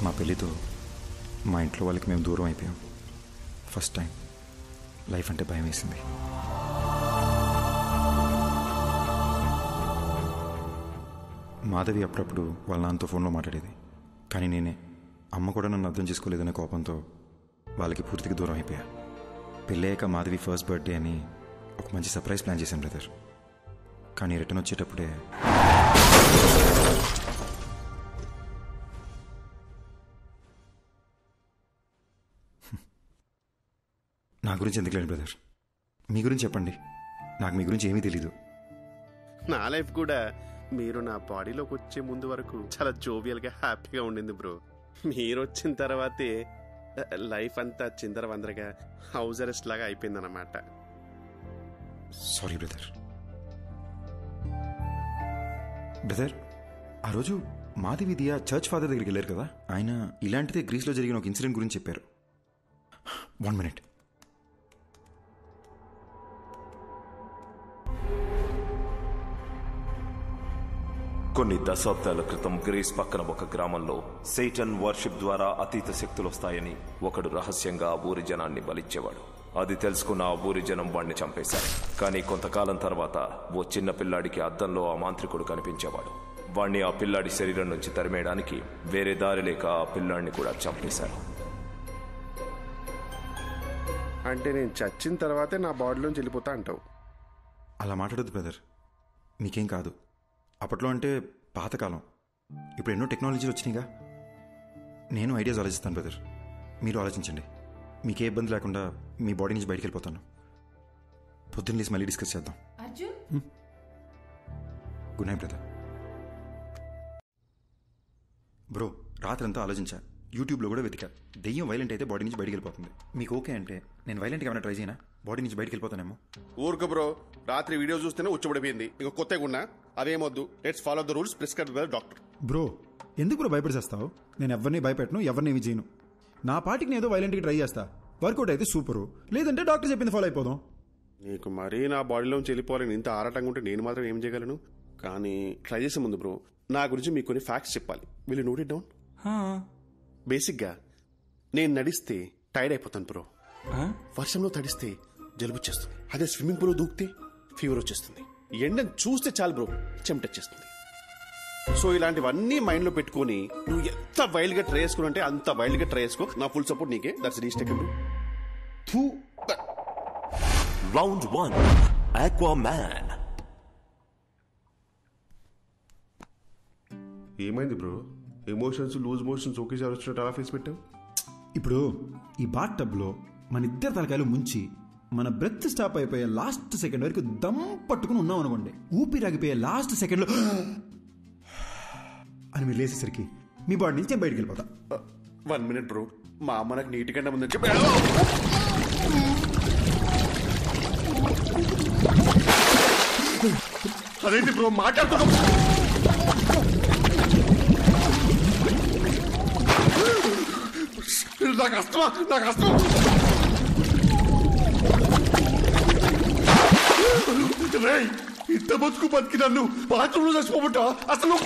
మా పెళ్ళితో మా ఇంట్లో వాళ్ళకి మేము దూరం అయిపోయాం. ఫస్ట్ టైం లైఫ్ అంటే భయం వేసింది. మాధవి అప్పుడప్పుడు వాళ్ళ నాన్నతో ఫోన్లో మాట్లాడేది, కానీ నేనే, అమ్మ కూడా నన్ను అర్థం చేసుకోలేదనే కోపంతో వాళ్ళకి పూర్తిగా దూరం అయిపోయా. పెళ్ళయ్యాక మాధవి ఫస్ట్ బర్త్డే అని ఒక మంచి సర్ప్రైజ్ ప్లాన్ చేశాను బ్రదర్. కానీ రిటర్న్ వచ్చేటప్పుడే నా గురించి ఎందుకు లేదు బ్రదర్, మీ గురించి చెప్పండి. నాకు మీ గురించి ఏమీ తెలీదు. నా లైఫ్ కూడా మీరు నా బాడీలోకి వచ్చే ముందు వరకు చాలా జోవియల్గా హ్యాపీగా ఉండింది బ్రో. మీరు వచ్చిన తర్వాతే లైఫ్ అంతా చిందరవందరగా హౌస్ అరెస్ట్ లాగా అయిపోయిందన్నమాట. Sorry brother. బ్రదర్, ఆ రోజు మాధవి దియా చర్చ్ ఫాదర్ దగ్గరికి వెళ్ళారు కదా, ఆయన ఇలాంటిదే గ్రీస్లో జరిగిన ఒక ఇన్సిడెంట్ గురించి చెప్పారు. 1 minute. కొన్ని దశాబ్దాల క్రితం గ్రీస్ పక్కన ఒక గ్రామంలో సైటన్ వర్షిప్ ద్వారా అతీత శక్తులు వస్తాయని ఒకడు రహస్యంగా ఆ ఊరి జనాన్ని బలిచ్చేవాడు. అది తెలుసుకున్న ఆ ఊరి జనం వాణ్ణి చంపేశారు. కానీ కొంతకాలం తర్వాత ఓ చిన్న పిల్లాడికి అద్దంలో ఆ మాంత్రికుడు కనిపించేవాడు. వాణ్ణి ఆ పిల్లాడి శరీరం నుంచి తరిమేయడానికి వేరే దారి లేక ఆ పిల్లాడిని కూడా చంపేశారు. అంటే నేను చచ్చిన తర్వాతే నా బాడీలోంచి వెళ్ళిపోతా అంటావు? అలా మాట్లాడద్దు బ్రదర్, మీకేం కాదు. అప్పట్లో అంటే పాతకాలం, ఇప్పుడు ఎన్నో టెక్నాలజీలు వచ్చినాయిగా. నేను ఐడియాస్ ఆలోచిస్తాను బ్రదర్, మీరు ఆలోచించండి. మీకే ఇబ్బంది లేకుండా మీ బాడీ నుంచి బయటికి వెళ్ళిపోతాను. పొద్దున్న లేసి మళ్ళీ డిస్కస్ చేద్దాం. Good night brother. బ్రో, రాత్రంతా ఆలోచించా, యూట్యూబ్లో కూడా వెతికా. దెయ్యం వైలెంట్ అయితే బాడీ నుంచి బయటికి వెళ్ళిపోతుంది. మీకు ఓకే అంటే నేను వైలెంట్గా ఏమైనా ట్రై చేయనా? బాడీ నుంచి బయటికి వెళ్ళిపోతానేమో. ఊరుకు బ్రో, రాత్రి వీడియో చూస్తేనే ఉచ్చబడిపోయింది. ఇంక కొత్తగా ఉన్నా అదేమొద్దు. Let's follow the rules prescribed by doctor. Bro, ఎందుకు బ్రో భయపడిచేస్తావు? నేను ఎవరిని భయపెట్టను, ఎవరిని ఏమి చేయను. నా పాటికి నేను ఏదో వైలెంట్గా ట్రై చేస్తా. వర్కౌట్ అయితే సూపరు, లేదంటే డాక్టర్ చెప్పింది ఫాలో అయిపోదాం. నీకు మరీ నా బాడీలోంచి వెళ్ళిపోవాలని ఇంత ఆరాటంగా ఉంటే నేను మాత్రం ఏం చేయగలను? కానీ ట్రై చేసే ముందు బ్రో, నా గురించి మీకు కొన్ని ఫ్యాక్ట్స్ చెప్పాలి. Will you note it down? బేసిక్గా నేను నడిస్తే టైర్డ్ అయిపోతాను బ్రో. వర్షంలో తడిస్తే జలుబు వచ్చేస్తుంది. అదే స్విమ్మింగ్ పూల్ దూకితే ఫీవర్ వచ్చేస్తుంది. ఎండను చూస్తే చాలు బ్రో చెమటొచ్చేస్తుంది. సో ఇలాంటివన్నీ మైండ్ లో పెట్టుకుని నువ్వు ఎంత వైల్డ్ గా ట్రై చేసుకుని అంటే అంత వైల్డ్ గా ట్రై చేసుకో. నా ఫుల్ సపోర్ట్ నీకే. దట్స్ రీస్టేకబుల్. Round 1 Aquaman. ఏమైంది బ్రో? ఎమోషన్స్ లూజ్ మోషన్స్ ఒకేసారి వచ్చినట్టు అలా ఫేస్ పెట్టావు. ఇప్పుడు ఈ బాత్ టబ్లో మన ఇద్దరు తలకాయలు ముంచి మన బ్రెత్ స్టాప్ అయిపోయే లాస్ట్ సెకండ్ వరకు దమ్ పట్టుకుని ఉన్నాం అనుకోండి. ఊపిరాగిపోయే లాస్ట్ సెకండ్లో అని మీరు లేసేసరికి మీ బాడీ నుంచి నేను బయటికి వెళ్ళిపోతా. 1 minute బ్రో, మా అమ్మ నాకు నీటి కంటే ముందు చెప్పి అదేంటి బ్రో మాట్లాడుతున్నాం? నాకు అస్తమా, నాకు అస్తమా. ఇంత బతుకు బతికి నన్ను బాత్రూంలో చచ్చిపోబుట్టా అసలు?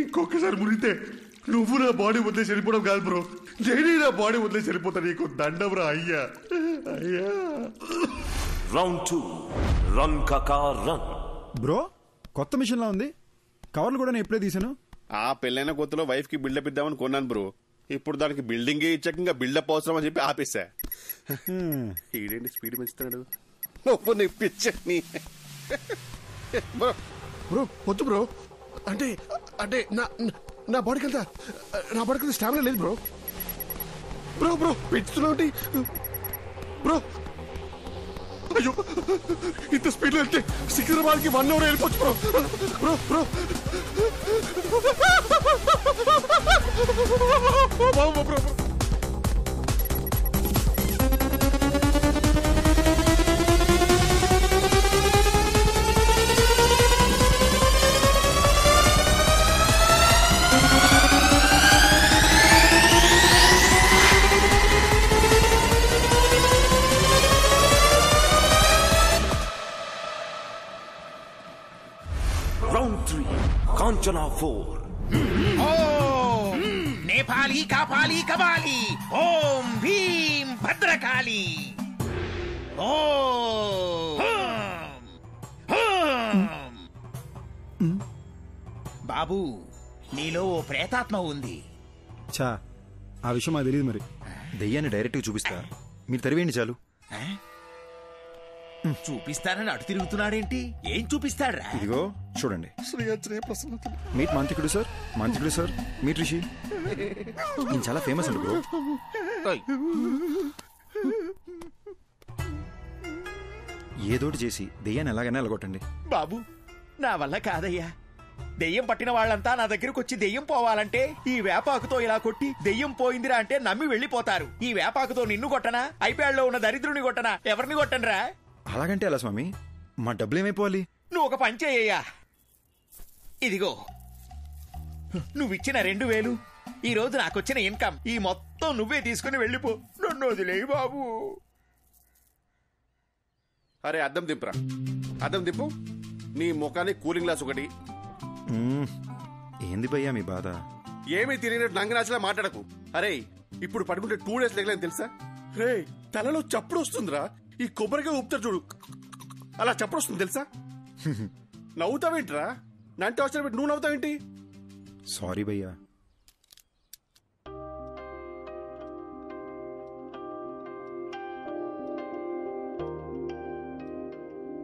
ఇంకొకసారి మునిగితే నువ్వు నా బాడీ వదిలేసి వెళ్ళిపోవడం కాదు బ్రో, నేనే నా బాడీ వదిలేసి వెళ్ళిపోతా. నీకు దండం రా అయ్యా, అయ్యా. రౌండ్ 2 రన్ కాకా రన్. బ్రో, కొత్త మిషన్ లా ఉంది. కవర్లు కూడా నేను ఎప్పుడే తీసాను. ఆ పెళ్ళైన కొత్తలో వైఫ్ కి బిల్డప్ ఇద్దామని కొన్నాను బ్రో. ఇప్పుడు దానికి బిల్డింగ్ ఇచ్చాక ఇంకా బిల్డప్ అవసరం అని చెప్పి ఆపేసా. ఈడేంటి స్పీడ్ పెంచుతాడు? పిచ్చని బ్రో. బ్రో వద్దు బ్రో. అంటే అంటే నా బాడీకి అంతా స్టామినా లేదు బ్రో. బ్రో బ్రో పెంచుతున్నావు బ్రో. అయ్యో ఇంత స్పీడ్లో వెళ్తే సికింద్రాబాద్కి 1 hour వెళ్ళిపోవచ్చు bro. Bro bro bro bro. Round 3, Kanchana 4. Om నేపాలి కాపాలి కబాలి ఓం భీం భద్రకాళి. బాబు నీలో ఓ ప్రేతాత్మ ఉంది. చా ఆ విషయం మాకు తెలియదు. మరి దెయ్యాన్ని డైరెక్ట్గా చూపిస్తా, మీరు తరివేయండి చాలు. చూపిస్తానని అటు తిరుగుతున్నాడేంటి? ఏం చూపిస్తాడ్రా? ఇదిగో చూడండి. మీట్ మాంత్రికుడు సార్, మాంత్రికుడు సార్, మీట్ రిషి. నేను చాలా ఫేమస్ అండి బ్రో. ఏదోటి చేసి దెయ్యాన్ని ఎలాగైనా ఎలగొట్టండి. బాబు నా వల్ల కాదయ్యా. దెయ్యం పట్టిన వాళ్ళంతా నా దగ్గరకు వచ్చి దెయ్యం పోవాలంటే ఈ వేపాకుతో ఇలా కొట్టి దెయ్యం పోయిందిరా అంటే నమ్మి వెళ్ళిపోతారు. ఈ వేపాకుతో నిన్ను కొట్టనా, ఐప్యాడ్లో ఉన్న దరిద్రుని కొట్టనా, ఎవరిని కొట్టనరా? అలాగంటే ఎలా స్వామి? మా డబ్బులు ఏమైపోవాలి? నువ్వు ఒక పని చేయ్యా. ఇదిగో నువ్విచ్చిన 2000, ఈ రోజు నాకొచ్చిన ఇన్కమ్, ఈ మొత్తం నువ్వే తీసుకుని వెళ్ళిపో. నన్ను వదిలేయి బాబు. అరే అద్దం దింపురా, అద్దం దింపు. నీ ముఖానికి కూలింగ్ గ్లాస్ ఒకటి. ఏంది భయ్యా మీ బాధ? ఏమీ తిరిగినట్టు నంగనాచలా మాట్లాడకు. అరే ఇప్పుడు పడుకుంటే 2 days లేకలేని తెలుసా? రే తలలో చప్పుడు వస్తుందిరా. ఈ కొబ్బరిగా ఊపుతారు చూడు, అలా చప్పుడు వస్తుంది తెలుసా? నవ్వుతావేంట్రా? నంటే అవసరం పెట్టి నువ్వు నవ్వుతావేంటి? సారీ భయ్యా.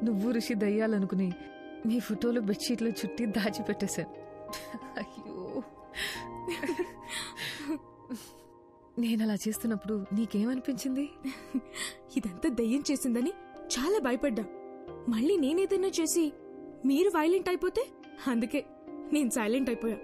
నువ్వు రిషి దయ్యాలనుకుని మీ ఫోటోలు బెడ్షీట్లో చుట్టి దాచిపెట్టేశాను. అయ్యో, నేను అలా చేస్తున్నప్పుడు నీకేమనిపించింది? ఇదంతా దయ్యం చేసిందని చాలా భయపడ్డా. మళ్ళీ నేనేదైనా చేసి మీరు వైలెంట్ అయిపోతే అందుకే నేను సైలెంట్ అయిపోయా.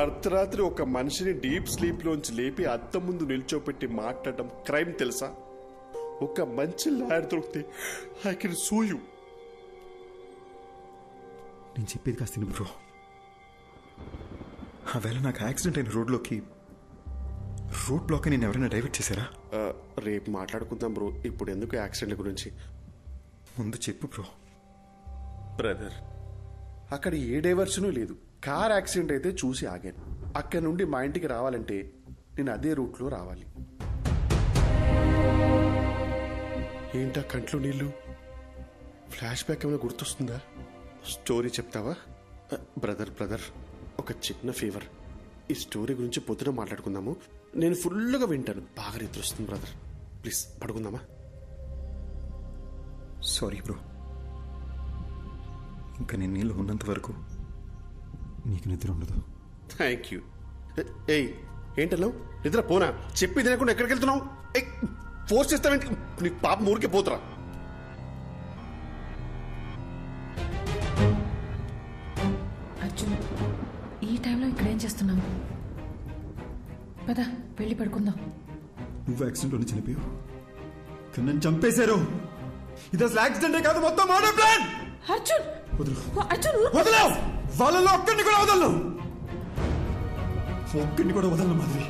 అర్ధరాత్రి ఒక మనిషిని డీప్ స్లీప్ లోంచి లేపి అద్దం ముందు నిల్చోపెట్టి మాట్లాడడం క్రైమ్ తెలుసా? ఒక మంచి లాయర్ దొరికితే ఐ కెన్ సూ యూ. నేను చెప్పేది కాస్త తిను బ్రో. ఆ వేళ నాకు యాక్సిడెంట్ అయిన రోడ్ బ్లాక్ నేను ఎవరైనా డైవర్ట్ చేశారా? రేపు మాట్లాడుకుందాం బ్రో, ఇప్పుడు ఎందుకు యాక్సిడెంట్ గురించి? ముందు చెప్పు బ్రో. బ్రదర్, అక్కడ ఏ డైవర్షను లేదు. కార్ యాక్సిడెంట్ అయితే చూసి ఆగాను. అక్కడ నుండి మా ఇంటికి రావాలంటే నేను అదే రూట్లో రావాలి. ఏంటా కంట్లో నీళ్ళు? ఫ్లాష్ బ్యాక్ ఏమైనా గుర్తొస్తుందా? స్టోరీ చెప్తావా? బ్రదర్ ఒక చిన్న ఫేవర్. ఈ స్టోరీ గురించి పొద్దున మాట్లాడుకుందాము. నేను ఫుల్గా వింటాను. బాగా నిద్ర వస్తుంది బ్రదర్. ప్లీజ్ పడుకుందామా? Sorry bro. ఇంకా నేను నీళ్ళు ఉన్నంత వరకు నీకు నిద్ర ఉండదు. Thank you. ఏయ్ ఏంటన్నావు? నిద్ర పోనా? చెప్పి తినకుండా ఎక్కడికి వెళ్తున్నావు? ఫోర్స్ చేస్తావేంటి? నీకు పాపం ఊరికే పోతురా. అర్జున్, ఈ టైంలో ఇక్కడేం చేస్తున్నావు? పద వెళ్ళి పడుకుందాం. నువ్వు యాక్సిడెంట్లోనే చనిపోయావు, కానీ నన్ను చంపేశారు. ఇది అసలు యాక్సిడెంటే కాదు, మొత్తం మర్డర్ ప్లాన్. అర్జున్ అర్జున్ వదలవు. వాళ్ళలో ఒక్కడిని కూడా వదలను. ఒక్కడిని కూడా వదలను మాధవి.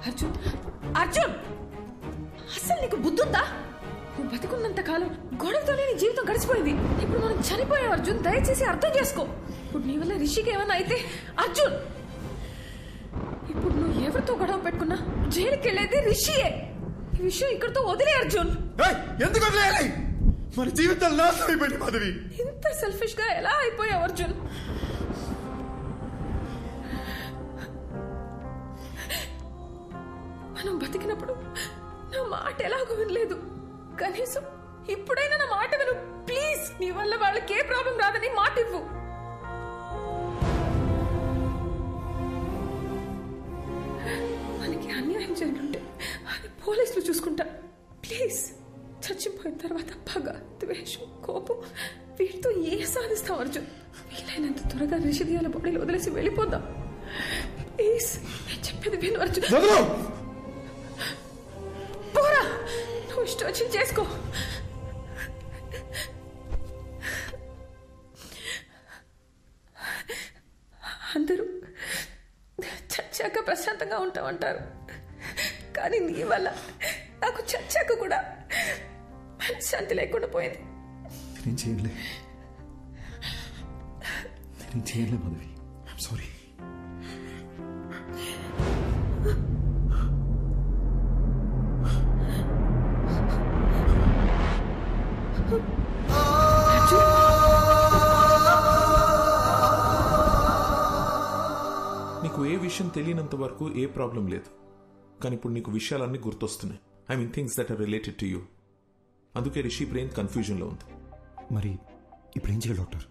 అర్జున్ అర్జున్, అసలు నీకు బుద్ధుందా? నువ్వు బతికున్నంత కాలం గొడవతోనే నీ జీవితం గడిచిపోయింది. ఇప్పుడు మనం చనిపోయాం అర్జున్, దయచేసి అర్థం చేసుకో. ఇప్పుడు నీ వల్ల రిషికి ఏమన్నా అయితే అర్జున్, ఇప్పుడు నువ్వు ఎవరితో గొడవ పెట్టుకున్నా జైలుకి వెళ్ళేది రిషియే. ఈ విషయం ఇక్కడితో వదిలే అర్జున్. ఎందుకు వదిలేయాలి? మన జీవితాలు నాశనం అయిపోయింది మాధవి. ఇంత సెల్ఫిష్ గా ఎలా అయిపోయావు అర్జున్? మనం బతికినప్పుడు నా మాట ఎలాగో వినలేదు. కనీసం ఇప్పుడైనా నా మాట విను ప్లీజ్. నీ వల్ల వాళ్ళకి ఏ ప్రాబ్లం రాదని మాట ఇవ్వు. మనకి అన్యాయం జరుగుంటే అది పోలీసులు చూసుకుంటా. ప్లీజ్. చచ్చిపోయిన తర్వాత పగ, ద్వేషం, కోపం వీటితో ఏ సాధిస్తాం అర్జున్? వీలైనంత త్వరగా రిషిదియాల బాడీలు వదిలేసి వెళ్ళిపోదాం ప్లీజ్. నేను చెప్పేది విను అర్జున్. పోరా, నువ్వు ఇష్టం వచ్చి చేసుకో. అందరూ చచ్చాక ప్రశాంతంగా ఉంటామంటారు, కానీ నీ వల్ల నాకు చచ్చాక కూడా మనశ్శాంతి లేకుండా పోయింది. నేను చేయలే మాధవి. I'm sorry. నీకు ఏ విషయం తెలియనంత వరకు ఏ ప్రాబ్లం లేదు, కానీ ఇప్పుడు నీకు విషయాలన్నీ గుర్తొస్తున్నాయి. I mean things that are related to you. అందుకే రిషి బ్రెయిన్ కన్ఫ్యూజన్లో ఉంది. మరి ఇప్పుడు ఏం చేయాలి డాక్టర్?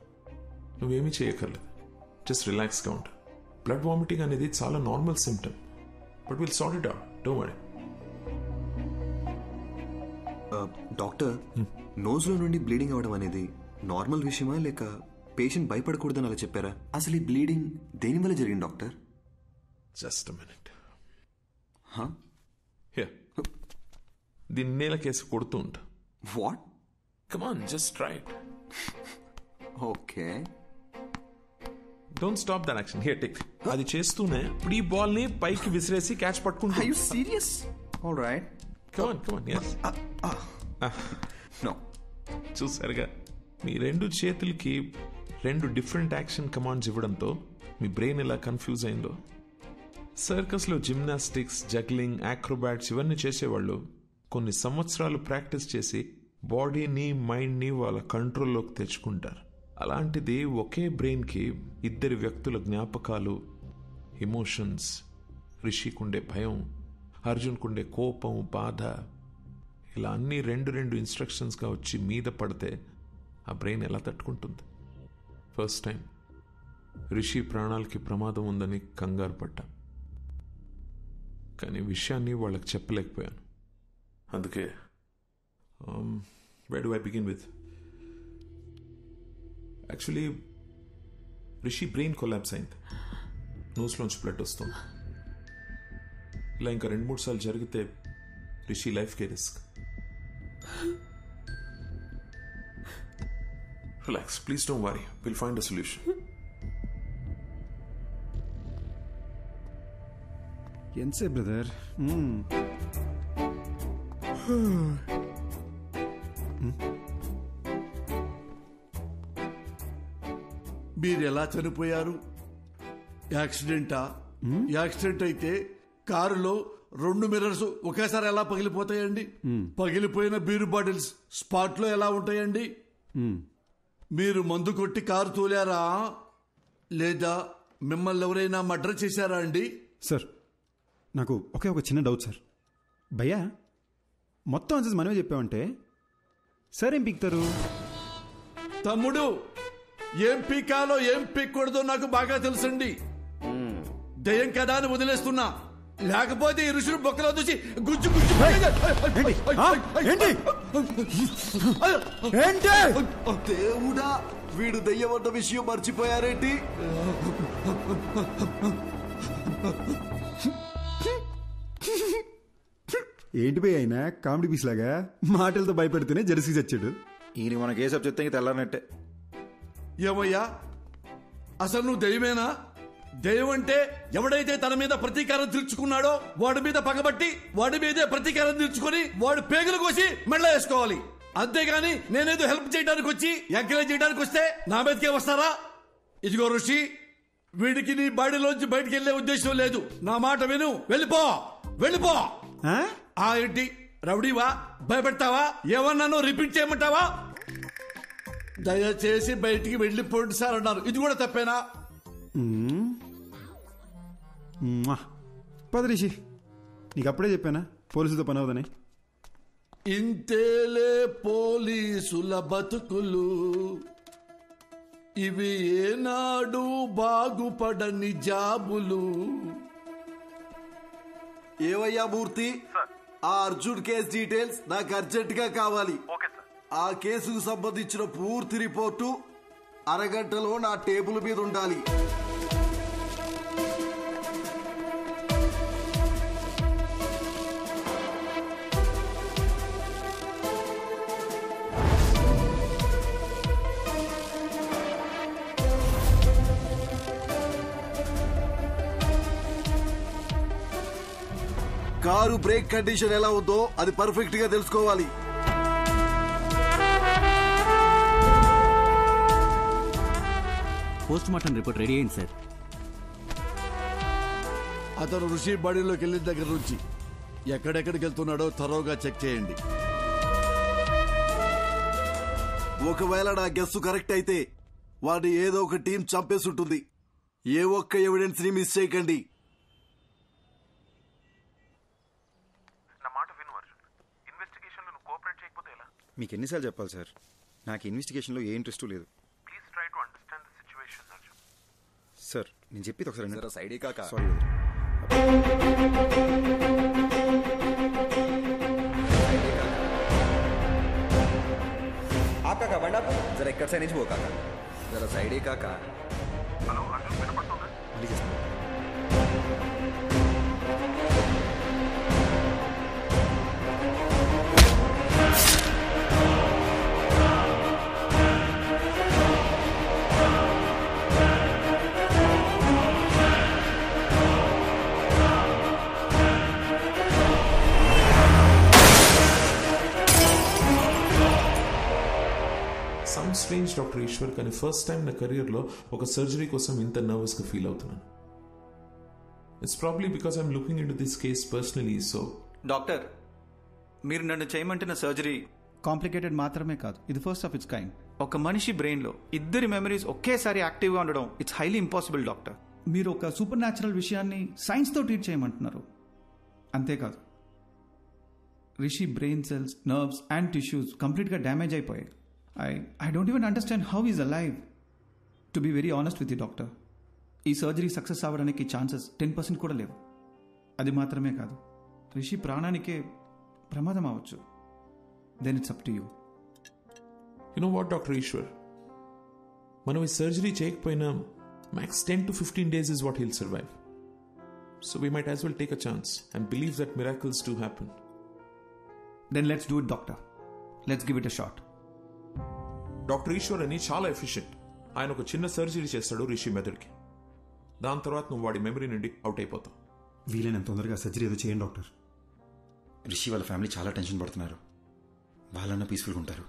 నువ్వేమీ చేయక్కర్లేదు, జస్ట్ రిలాక్స్గా ఉంటా. బ్లడ్ వామిటింగ్ అనేది చాలా normal symptom, but will sort it out, don't worry. Doctor, నోజ్లో నుండి బ్లీడింగ్ అవడం అనేది నార్మల్ విషయమా, లేక పేషెంట్ భయపడకూడదని అలా చెప్పారా? అసలు ఈ బ్లీడింగ్ దేనివల్ల జరిగింది డాక్టర్? Just minute. దీన్ని నేలకేసి కొడుతూ ఉంటా. What? Come on, just try it. Okay, don't stop that action. Here take. అది చేస్తూనే ఇప్పుడు ఈ బాల్ ని పైకి విసిరేసి క్యాచ్ పట్టుకుంటా. Are you serious? Alright, come on, come on. yes. No. చూసారుగా, మీ రెండు చేతులకి రెండు డిఫరెంట్ యాక్షన్ కమాండ్స్ ఇవ్వడంతో మీ బ్రెయిన్ ఎలా కన్ఫ్యూజ్ అయిందో. సర్కస్లో జిమ్నాస్టిక్స్, జగ్లింగ్, యాక్రోబాట్స్ ఇవన్నీ చేసేవాళ్ళు కొన్ని సంవత్సరాలు ప్రాక్టీస్ చేసి బాడీని, మైండ్ని వాళ్ళ కంట్రోల్లోకి తెచ్చుకుంటారు. అలాంటిది ఒకే బ్రెయిన్కి ఇద్దరి వ్యక్తుల జ్ఞాపకాలు, ఎమోషన్స్, రిషికుండే భయం, అర్జున్కుండే కోపం, బాధ, ఇలా అన్నీ రెండు ఇన్స్ట్రక్షన్స్గా వచ్చి మీద పడితే ఆ బ్రెయిన్ ఎలా తట్టుకుంటుంది? ఫస్ట్ టైం రిషి ప్రాణాలకి ప్రమాదం ఉందని కంగారు పడ్డా, కానీ విషయాన్ని వాళ్ళకి చెప్పలేకపోయాను. అందుకే where do I begin with? Actually Rishi brain collapse అయింది, నోస్లోంచి బ్లడ్ వస్తుంది. ఇలా ఇంకా 2-3 సార్లు జరిగితే రిషి లైఫ్కే risk. Relax, please don't worry, will find a solution. ఎంతసేపు బ్రదర్? మీరు ఎలా చనిపోయారు? యాక్సిడెంటా? యాక్సిడెంట్ అయితే కారులో 2 మిర్రర్స్ ఒకేసారి ఎలా పగిలిపోతాయండి? పగిలిపోయిన బీరు బాటిల్స్ స్పాట్ లో ఎలా ఉంటాయండి? మీరు మందు కొట్టి కారు తోలారా, లేదా మిమ్మల్ని ఎవరైనా మర్డర్ చేశారా అండి? సార్, నాకు ఒక చిన్న డౌట్ సార్. భయ్యా, మొత్తం ఆన్సర్స్ మనమే చెప్పామంటే సార్ ఏం పీక్తారు? తమ్ముడు, ఏం పీకాలో ఏం పీక్కూడదో నాకు బాగా తెలుసండి. దయ్యం కదా అని వదిలేస్తున్నా, లేకపోతే ఈ ఋషులు బొక్కలో దూసి గుజ్జు గుజ్జు. దేవుడా, వీడు దయ్యం అన్న విషయం మర్చిపోయారేంటి? ఏంటి పోయి అయినా కామెడీ పీస్ లాగా మాటలతో భయపెడితేనే జెర్సీ చచ్చాడు. ఈయన మనకి ఏ సబ్ చెప్తే ఇంక తెల్లారనట్టే. ఏమయ్యా, అసలు నువ్వు దయ్యమేనా? దయ్యం అంటే ఎవడైతే తన మీద ప్రతీకారం తీర్చుకున్నాడో వాడి మీద పగబట్టి వాడి మీదే ప్రతీకారం తీర్చుకొని వాడు పేగులు కోసి మెళ్ళ వేసుకోవాలి. అంతేగాని నేనేదో హెల్ప్ చేయడానికి వచ్చి ఎంకరేజ్ చేయడానికి వస్తే నా మీదకే వస్తారా? ఇదిగో ఋషి, వీడికి నీ బాడీలోంచి బయటికి వెళ్లే ఉద్దేశం లేదు. నా మాట విను, వెళ్ళిపో వెళ్ళిపో. ఏంటి రౌడీవా? భయపెడతావా? ఏమన్నానో రిపీట్ చేయమంటావా? దయచేసి బయటికి వెళ్ళిపోండి సార్ అన్నారు. ఇది కూడా తప్పేనా? పద రిషి, నీకు అప్పుడే చెప్పానా పోలీసులతో పని అవుదని. ఇంతేలే పోలీసుల బతుకులు, ఇవి ఏనాడు బాగుపడని జాబులు. ఏవయ్యా మూర్తి, ఆ అర్జున్ కేసు డీటెయిల్స్ నాకు అర్జెంట్ గా కావాలి. ఆ కేసుకు సంబంధించిన పూర్తి రిపోర్టు అరగంటలో నా టేబుల్ మీద ఉండాలి. కారు బ్రేక్ కండిషన్ ఎలా ఉందో అది పర్ఫెక్ట్ గా తెలుసుకోవాలి. పోస్ట్ మార్టం రిపోర్ట్ రెడీ అయింది సార్. అతను ఋషి బాడీలోకి వెళ్ళిన దగ్గర నుంచి ఎక్కడెక్కడికి వెళ్తున్నాడో త్వరగా చెక్ చేయండి. ఒకవేళ నా గెస్సు కరెక్ట్ అయితే వాడిని ఏదో ఒక టీం చంపేసి ఉంటుంది. ఏ ఒక్క ఎవిడెన్స్ ని మిస్ చేయకండి. మీకు ఎన్నిసార్లు చెప్పాలి సార్, నాకు ఇన్వెస్టిగేషన్లో ఏ ఇంట్రెస్ట్ లేదు. సార్ నేను చెప్పేది ఒకసారి సైడే కాకా. సారీ. కాకా బండా జర ఎక్కడ సైడ్ నుంచి పో కాకా, జర సైడే కాకా. హలో అర్జున్, వినపడుతుందా? మళ్ళీ చేస్తాను. సమ్ స్ట్రేంజ్ డాక్టర్ ఈశ్వర్, కానీ ఫస్ట్ టైం నా కెరియర్లో ఒక సర్జరీ కోసం ఇంత నర్వస్గా ఫీల్ అవుతున్నాను. It's probably because I'm looking in to this case personally. So doctor, మీరు నన్ను చేయమంటున్న సర్జరీ కాంప్లికేటెడ్ మాత్రమే కాదు, ఇది ఫస్ట్ ఆఫ్ ఇట్స్ కైండ్. ఒక మనిషి బ్రెయిన్లో ఇద్దరి మెమరీస్ ఒకేసారి యాక్టివ్గా ఉండడం ఇట్స్ హైలీ ఇంపాసిబుల్ డాక్టర్. మీరు ఒక సూపర్ న్యాచురల్ విషయాన్ని సైన్స్తో ట్రీట్ చేయమంటున్నారు. అంతేకాదు, Rishi brain cells, nerves and tissues కంప్లీట్గా డ్యామేజ్ అయిపోయాయి. I don't even understand how he's alive. To be very honest with you, doctor, ఈ సర్జరీ సక్సెస్ అవ్వడానికి ఛాన్సెస్ 10% కూడా లేవు. అది మాత్రమే కాదు, రిషి ప్రాణానికే ప్రమాదం అవ్వచ్చు. Then it's up to you. You know what doctor Eshwar, మనం ఈ సర్జరీ చేయకపోయినా max 10 to 15 days is what he'll survive. So we might as well take a chance and believe that miracles do happen. Then let's do it, doctor. Let's give it a shot. Doctor Eshwar అని చాలా efficient. ఆయన ఒక చిన్న surgery చేస్తాడు రిషి మెదడుకి. దాని తర్వాత నువ్వు వాడి మెమరీ నుండి అవుట్ అయిపోతావు. వీలైనంత తొందరగా సర్జరీ ఏదో చేయండి డాక్టర్. రిషి వాళ్ళ ఫ్యామిలీ చాలా టెన్షన్ పడుతున్నారు. వాళ్ళన్నా పీస్ఫుల్గా ఉంటారు.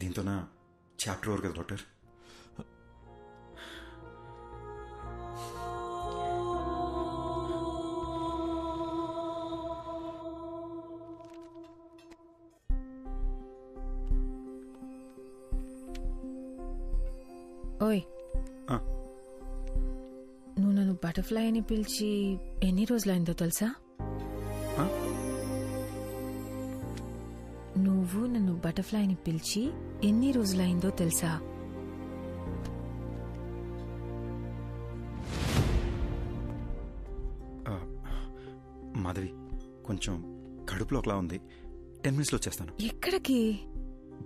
దీంతో నా చాప్టర్ ఓవర్ కదా డాక్టర్. ఓయ్, నువ్వు నన్ను బటర్ఫ్లై అని పిలిచి ఎన్ని రోజులైందో తెలుసా? నువ్వు బటర్ఫ్లైని పిలిచి ఎన్ని రోజులైందో తెలుసా? మాధవి, కొంచెం కడుపులో ఒకలా ఉంది. 10 minutes వచ్చేస్తాను. ఎక్కడికి?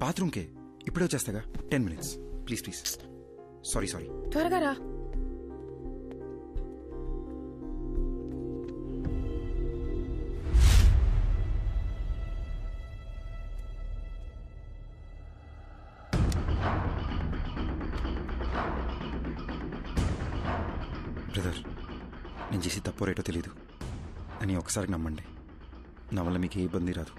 బాత్రూమ్కే. ఇప్పుడే వచ్చేస్తాగా. 10 minutes ప్లీజ్ ప్లీజ్. సారీ. త్వరగా రా. బ్రదర్, నేను చేసి తప్పో రేటో తెలీదు అని ఒకసారి నమ్మండి. నా వల్ల మీకు ఏ ఇబ్బంది రాదు.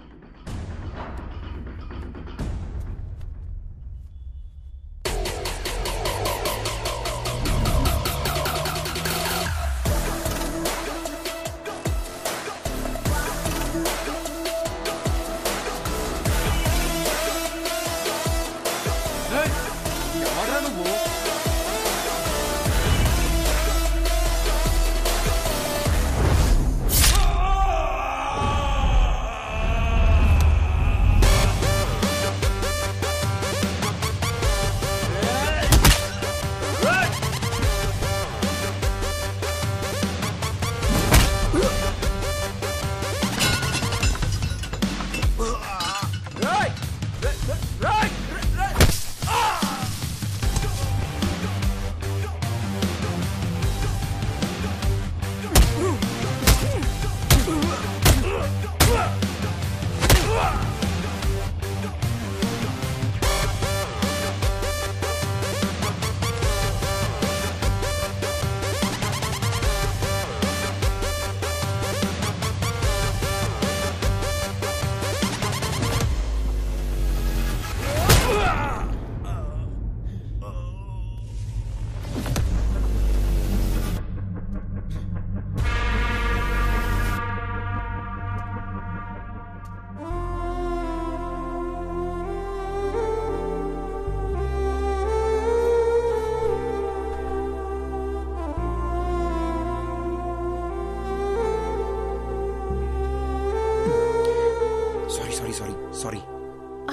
సారీ.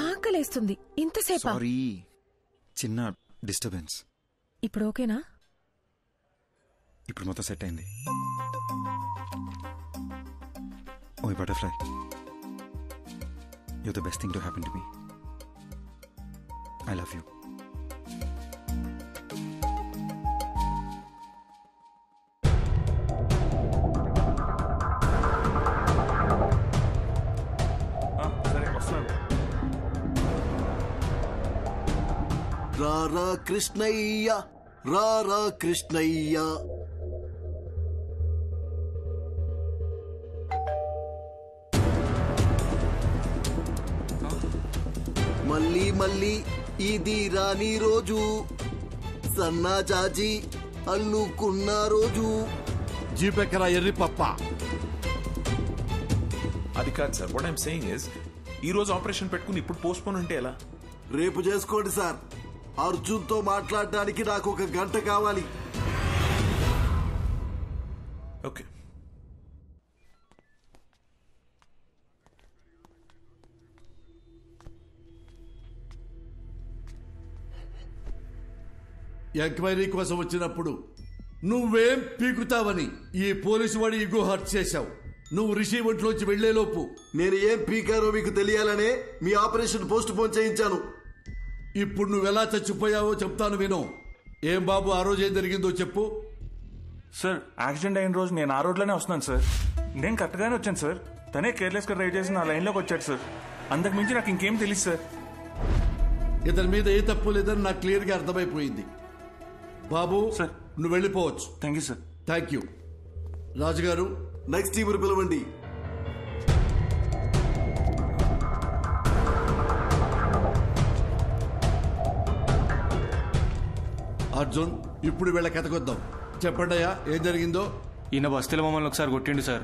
ఆకలేస్తుంది. ఇంతసేపా? సారీ, చిన్న డిస్టర్బెన్స్. ఇప్పుడు ఓకేనా? ఇప్పుడు మొత్తం సెట్ అయింది. ఓయ్ butterfly, you the best thing to happen to me. I love you. రారా కృష్ణయ్య, రారా కృష్ణయ్య. మళ్ళీ మళ్ళీ ఇది రాని రోజు, సన్నాజాజి అల్లుకున్న రోజు. జీపెక్కరా ఎర్రి పప్ప. అది కాదు sir, what I'm saying is, ఈ రోజు ఆపరేషన్ పెట్టుకుని ఇప్పుడు పోస్ట్ పోన్ అంటే ఎలా? రేపు చేసుకోండి సార్. అర్జున్తో మాట్లాడడానికి నాకు 1 గంట కావాలి. ఓకే. ఎంక్వైరీ కోసం వచ్చినప్పుడు నువ్వేం పీకుతావని ఈ పోలీసు వాడి ఇగో హర్ట్ చేశావు. నువ్వు రిషి ఒంట్లోంచి వెళ్లేలోపు నేను ఏం పీకారో మీకు తెలియాలనే మీ ఆపరేషన్ పోస్ట్ పోన్ చేయించాను. ఇప్పుడు నువ్వెలా చచ్చిపోయావో చెప్తాను విను. ఏం బాబు, ఆ రోజు ఏం జరిగిందో చెప్పు. సార్, యాక్సిడెంట్ అయిన రోజు నేను ఆ రోడ్లోనే వస్తున్నాను సార్. నేను కరెక్ట్గానే వచ్చాను సార్. తనే కేర్లెస్గా డ్రైవ్ చేసి నా లైన్లోకి వచ్చాడు సార్. అంతకు మించి నాకు ఇంకేం తెలియదు సార్. ఇతని మీద ఏ తప్పు లేదని నాకు క్లియర్గా అర్థమైపోయింది. బాబు సార్, నువ్వు వెళ్ళిపోవచ్చు. Thank you sir. Thank you. రాజుగారు, నెక్స్ట్ టీం పిలవండి. అర్జున్, ఇప్పుడు వీళ్ళ కథకొద్దాం. చెప్పండి అయ్యా, ఏం జరిగిందో. ఈయన బస్తీలో మమ్మల్ని ఒకసారి కొట్టిండు సార్.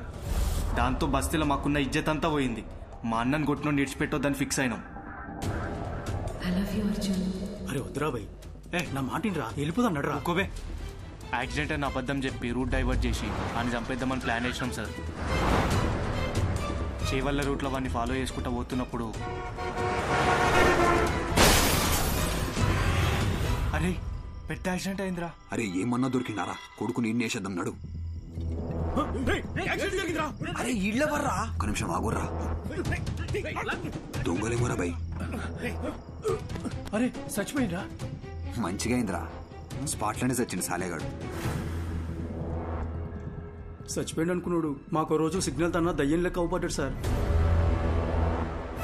దాంతో బస్తీలో మాకున్న ఇజ్జత్ అంతా పోయింది. మా అన్నను కొట్టిన విడిచిపెట్టొద్దని ఫిక్స్ అయినాం. అరే వద్దురా భయ్, నా మాటినరా, వెళ్ళిపోదాం నడరా. ఒక్కోబే, యాక్సిడెంట్ అని అబద్ధం చెప్పి రూట్ డైవర్ట్ చేసి ఆయన చంపేద్దామని ప్లాన్ వేసినాం సార్. చేవల్ల రూట్లో వాడిని ఫాలో చేసుకుంటూ పోతున్నప్పుడు అరే పెద్ద యాక్సిడెంట్ అయిందిరా. అరే ఏమన్నా దొరికినారా? కొడుకుని ఇన్నేసేద్దాం నడు. అరే ఇళ్ళెవర్రా? ఒక నిమిషం ఆగుర్రా. దొంగలేమోరా బై. అరే చచ్చిపోయిందా? మంచిగా అయిందిరా. స్పాట్లోనే చచ్చింది సాలేగాడు. చచ్చిపోయింది అనుకున్నాడు. మాకు రోజు సిగ్నల్ తన్నా దయ్యం లెక్క అవుపడ్డాడు సార్.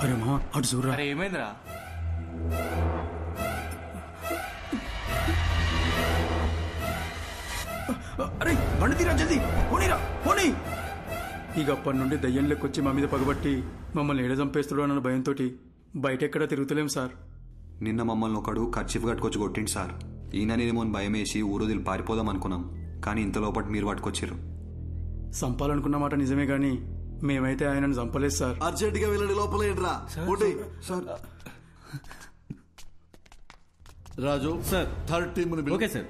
అరే మా అటు చూడరా. అరే ఏమైందిరా? అరే బండి తీరా జల్దీ పోనీరా పోనీ. ఇక అప్పటి నుండి దయ్యం లెక్కొచ్చి మా మీద పగబట్టి మమ్మల్ని ఏడ చంపేస్తాడు అన్న భయంతో బయట ఎక్కడా తిరుగుతలేం సార్. నిన్న మమ్మల్ని ఒకడు ఖర్చీఫ్ కట్టుకొచ్చి కొట్టిండు సార్. ఈయననేమో భయం వేసి ఊరోదిలు పారిపోదాం అనుకున్నాం. కానీ ఇంత లోపల మీరు పట్టుకొచ్చారు. చంపాలనుకున్న మాట నిజమే గాని మేమైతే ఆయనను చంపలేదు సార్. అర్జెంట్ గా వెళ్ళండి, లోపల ఏంట్రా? Raju sir, third team okay sir.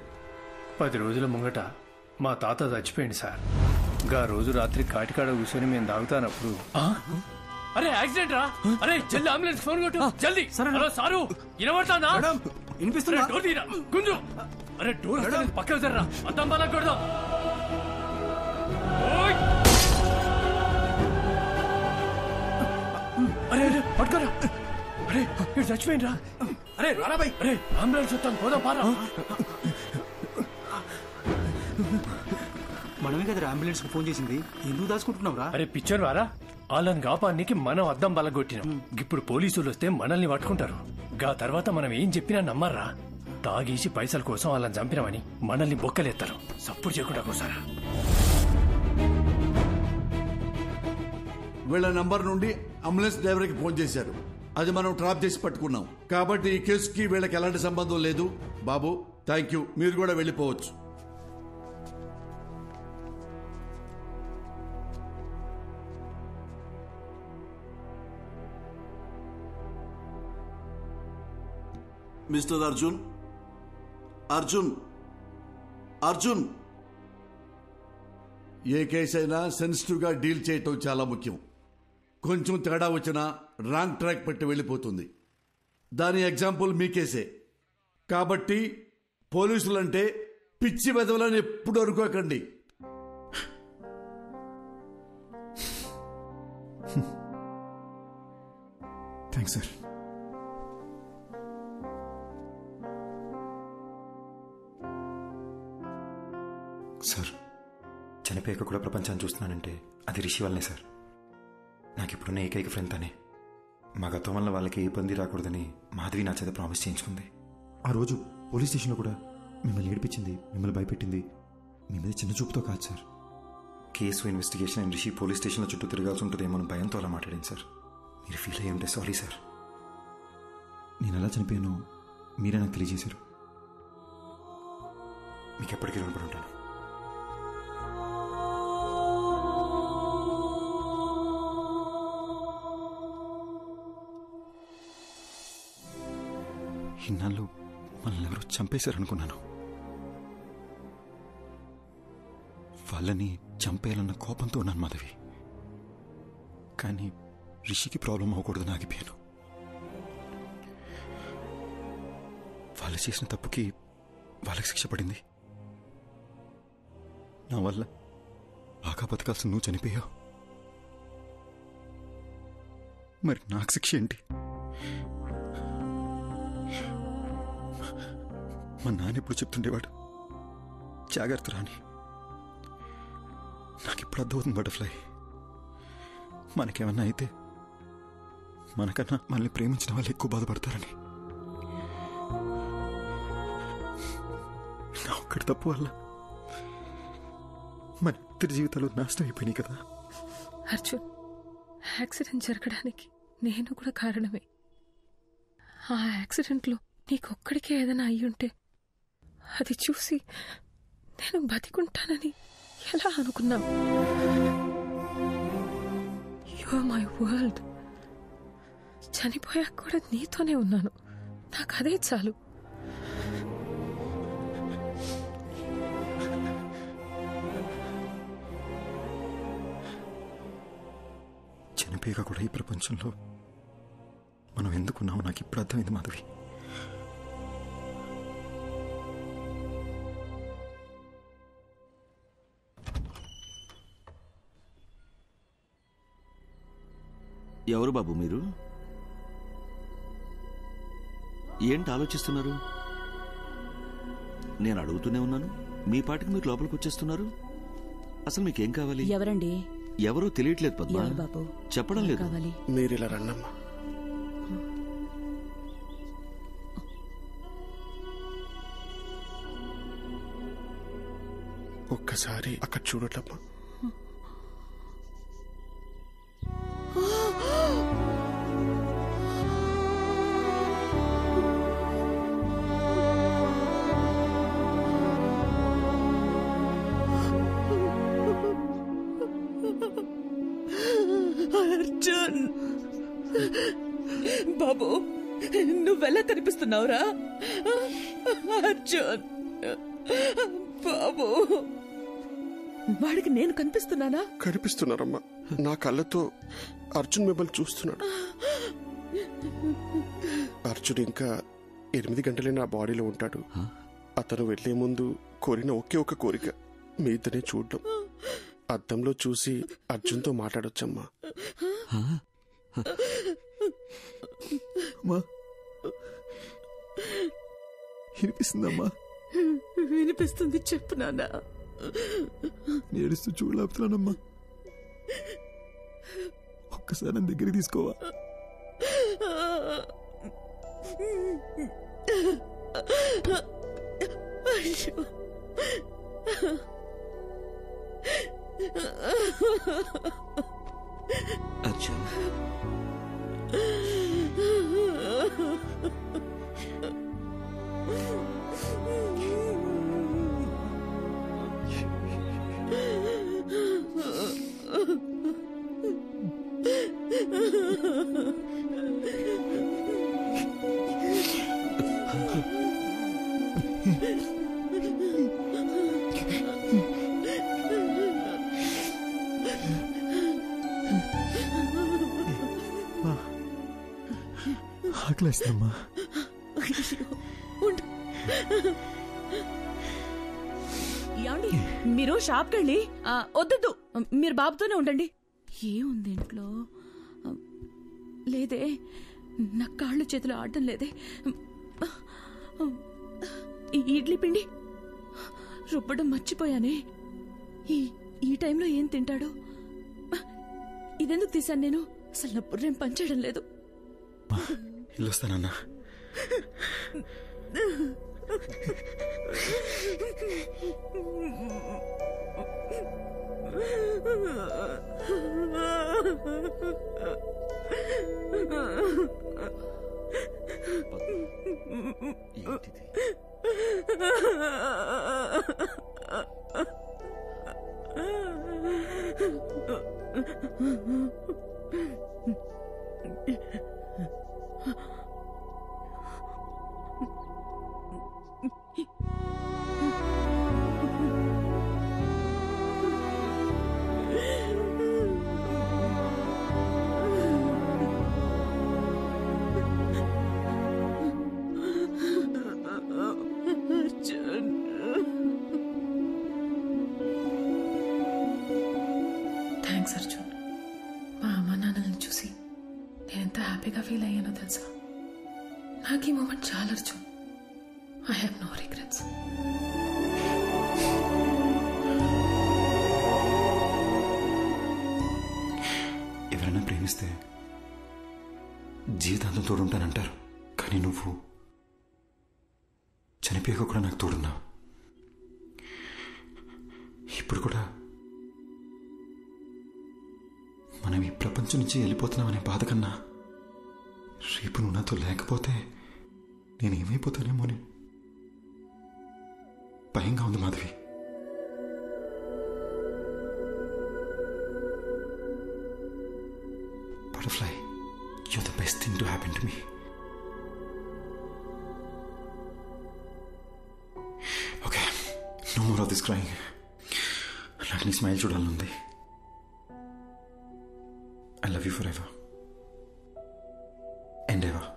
10 రోజుల ముంగట మా తాత చచ్చిపోయింది సార్. గా రోజు రాత్రి కాటికాడ కూర్చొని మేము తాగుతానప్పుడు అరే యాక్సిడెంట్ రా. అరే జల్ది అంబులెన్స్ ఫోన్ కొట్టు జల్ది. హలో సారు వినబడతానా? వినిపిస్తున్నా. డోర్ తీరా గుంజు. అరే డోర్ పక్కకు జర్రా. అద్దం బాగా కొడదాం. అరే అరే పట్టుకోరా. అరే ఇక్కడ చచ్చిపోయిండ్రా. అరే రారా బై. అరే అంబులెన్స్ వస్తాను పోదాం పారా. మనమే కదా అంబులెన్స్ ఫోన్ చేసింది. ఎందుకు దాచుకుంటున్నావు రా? అరే పిక్చర్ వారా. వాళ్ళని కాపానికి మనం అద్దం బలగొట్టినాం. ఇప్పుడు పోలీసులు వస్తే మనల్ని పట్టుకుంటారు. గా తర్వాత మనం ఏం చెప్పినా నమ్మర్రా. తాగేసి పైసల కోసం వాళ్ళని చంపినామని మనల్ని బొక్కలేస్తారు. సపోర్ట్ చేయకుండా కోసారా. వీళ్ళ నంబర్ నుండి అంబులెన్స్ డ్రైవర్ కి ఫోన్ చేశారు. అది మనం ట్రాప్ చేసి పట్టుకున్నాం. కాబట్టి ఈ కేసుకి వీళ్ళకి ఎలాంటి సంబంధం లేదు. బాబు థ్యాంక్ యూ, మీరు కూడా వెళ్ళిపోవచ్చు. మిస్టర్ అర్జున్, అర్జున్, అర్జున్. ఏ కేసు అయినా సెన్సిటివ్ గా డీల్ చేయటం చాలా ముఖ్యం. కొంచెం తేడా వచ్చినా రాంగ్ ట్రాక్ పెట్టి వెళ్ళిపోతుంది. దాని ఎగ్జాంపుల్ మీ కేసే. కాబట్టి పోలీసులంటే పిచ్చి వెదవలని ఎప్పుడు అనుకోకండి. Thanks sir. సార్ చనిపోయాక కూడా ప్రపంచాన్ని చూస్తున్నానంటే అది రిషి వల్లనే సార్. నాకు ఇప్పుడున్న ఏకైక ఫ్రెండ్ తనే. మా గతం వల్ల వాళ్ళకి ఏ ఇబ్బంది రాకూడదని మాధవి నా చేత ప్రామిస్ చేయించుకుంది. ఆ రోజు పోలీస్ స్టేషన్లో కూడా మిమ్మల్ని ఏడిపించింది, మిమ్మల్ని భయపెట్టింది మీ మీద చిన్న చూపుతో కాదు sir. Case investigation Rishi police స్టేషన్లో చుట్టూ తిరగాల్సి ఉంటుందేమో భయంతో అలా మాట్లాడింది సార్. మీరు ఫీల్ అయ్యి ఉంటే సారీ సార్. నేను ఎలా చనిపోయానో మీరే నాకు తెలియజేశారు. మీకు ఎప్పటికీ రుణపడి ఉంటాను. ఇన్నాళ్ళు మనల్ని ఎవరో చంపేశారనుకున్నాను. వాళ్ళని చంపేయాలన్న కోపంతో ఉన్నాను మాధవి. కానీ రిషికి ప్రాబ్లం అవ్వకూడదని ఆగిపోయాను. వాళ్ళు చేసిన తప్పుకి వాళ్ళకి శిక్ష పడింది. నా వల్ల బాగా బతకాల్సిన నువ్వు చనిపోయావు. మరి నాకు శిక్ష ఏంటి? మా నాన్న ఎప్పుడు చెప్తుండేవాడు, జాగ్రత్త రాని. నాకు ఇప్పుడు అర్థమవుతుంది బటర్ఫ్లై. మనకేమన్నా అయితే మనకన్నా మనల్ని ప్రేమించిన వాళ్ళు ఎక్కువ బాధపడతారని. నా ఒక్కడి తప్పు వల్ల మన ఇద్దరి జీవితాలు నాశనం అయిపోయినాయి కదా. అర్జున్, యాక్సిడెంట్ జరగడానికి నేను కూడా కారణమే. ఆ యాక్సిడెంట్లో నీకొక్కడికే ఏదైనా అయ్యుంటే అది చూసి నేను బతికుంటానని ఎలా అనుకున్నావు? You are my world. చనిపోయాక కూడా నీతోనే ఉన్నాను. నాకు అదే చాలు. చనిపోయాక కూడా ఈ ప్రపంచంలో మనం ఎందుకున్నామో నాకు ఇప్పుడు అర్థమైంది మాధవి. ఎవరు బాబు మీరు? ఏంటి ఆలోచిస్తున్నారు? నేను అడుగుతూనే ఉన్నాను, మీ పాటికి మీరు లోపలికి వచ్చేస్తున్నారు. అసలు మీకేం కావాలి? ఎవరండి? ఎవరో తెలియట్లేదు పద్మ. ఎవరు బాబు? చెప్పడం లేదు. కావాలి. మీరు ఇలా రండమ్మా. ఒక్కసారి అక్కడ చూడట్లమ్మా. అర్జున్ బాబు, నువ్వెలా కనిపిస్తున్నావురా? అర్జున్ బాబు, వాడికి నేను కనిపిస్తున్నానా? కనిపిస్తున్నారమ్మా. నా కళ్ళతో అర్జున్ మిమ్మల్ని చూస్తున్నాడు. అర్జున్ ఇంకా 8 గంటలే నా బాడీలో ఉంటాడు. అతను వెళ్లే ముందు కోరిన ఒకే ఒక కోరిక మీ ఇద్దరిని చూడడం. అద్దంలో చూసి అర్జున్తో మాట్లాడొచ్చమ్మా. వినిపిస్తుందమ్మా? వినిపిస్తుంది, చెప్పు నాన్న. ఏడుస్తూ చూడలేపుతున్నానమ్మా. ఒక్కసారి నా దగ్గరికి తీసుకోవా? అయ్యో, అర్జున్, ఆకలేస్తుందమ్మా. ఏమండి, మీరు షాప్కి వెళ్ళి వద్దు, మీరు బాబుతోనే ఉండండి. ఏముంది ఇంట్లో? లేదే, నా కాళ్ళు చేతులు ఆడడం లేదే. ఇడ్లీ పిండి రుబ్బడం మర్చిపోయానే. ఈ టైంలో ఏం తింటాడు? ఇదెందుకు తీశాను నేను? అసలు నా బుర్రేం పనిచేయడం లేదు. వెళ్ళొస్తానన్నా. థ్యాంక్స్ అర్జున్. మా అమ్మ నాన్నలను చూసి నేను ఎంత హ్యాపీగా ఫీల్ అయ్యానో తెలుసా? నాకు ఈ మూమెంట్ చాలా Arjun. I have no regrets. ఎవరైనా ప్రేమిస్తే జీవితాంతం తోడుంటానంటారు, కానీ నువ్వు చనిపోయాక కూడా నాకు తోడున్నావు. ఇప్పుడు కూడా మనం ఈ ప్రపంచం నుంచి వెళ్ళిపోతున్నామనే బాధ కన్నా రేపు నువ్వు నాతో లేకపోతే నేనేమైపోతానేమో అని భయంగా ఉంది Madhavi. Butterfly, you're the best thing to happen to me. Okay, no more of this crying. నాకు నీ స్మైల్ చూడాలనుంది. I love you forever and ever.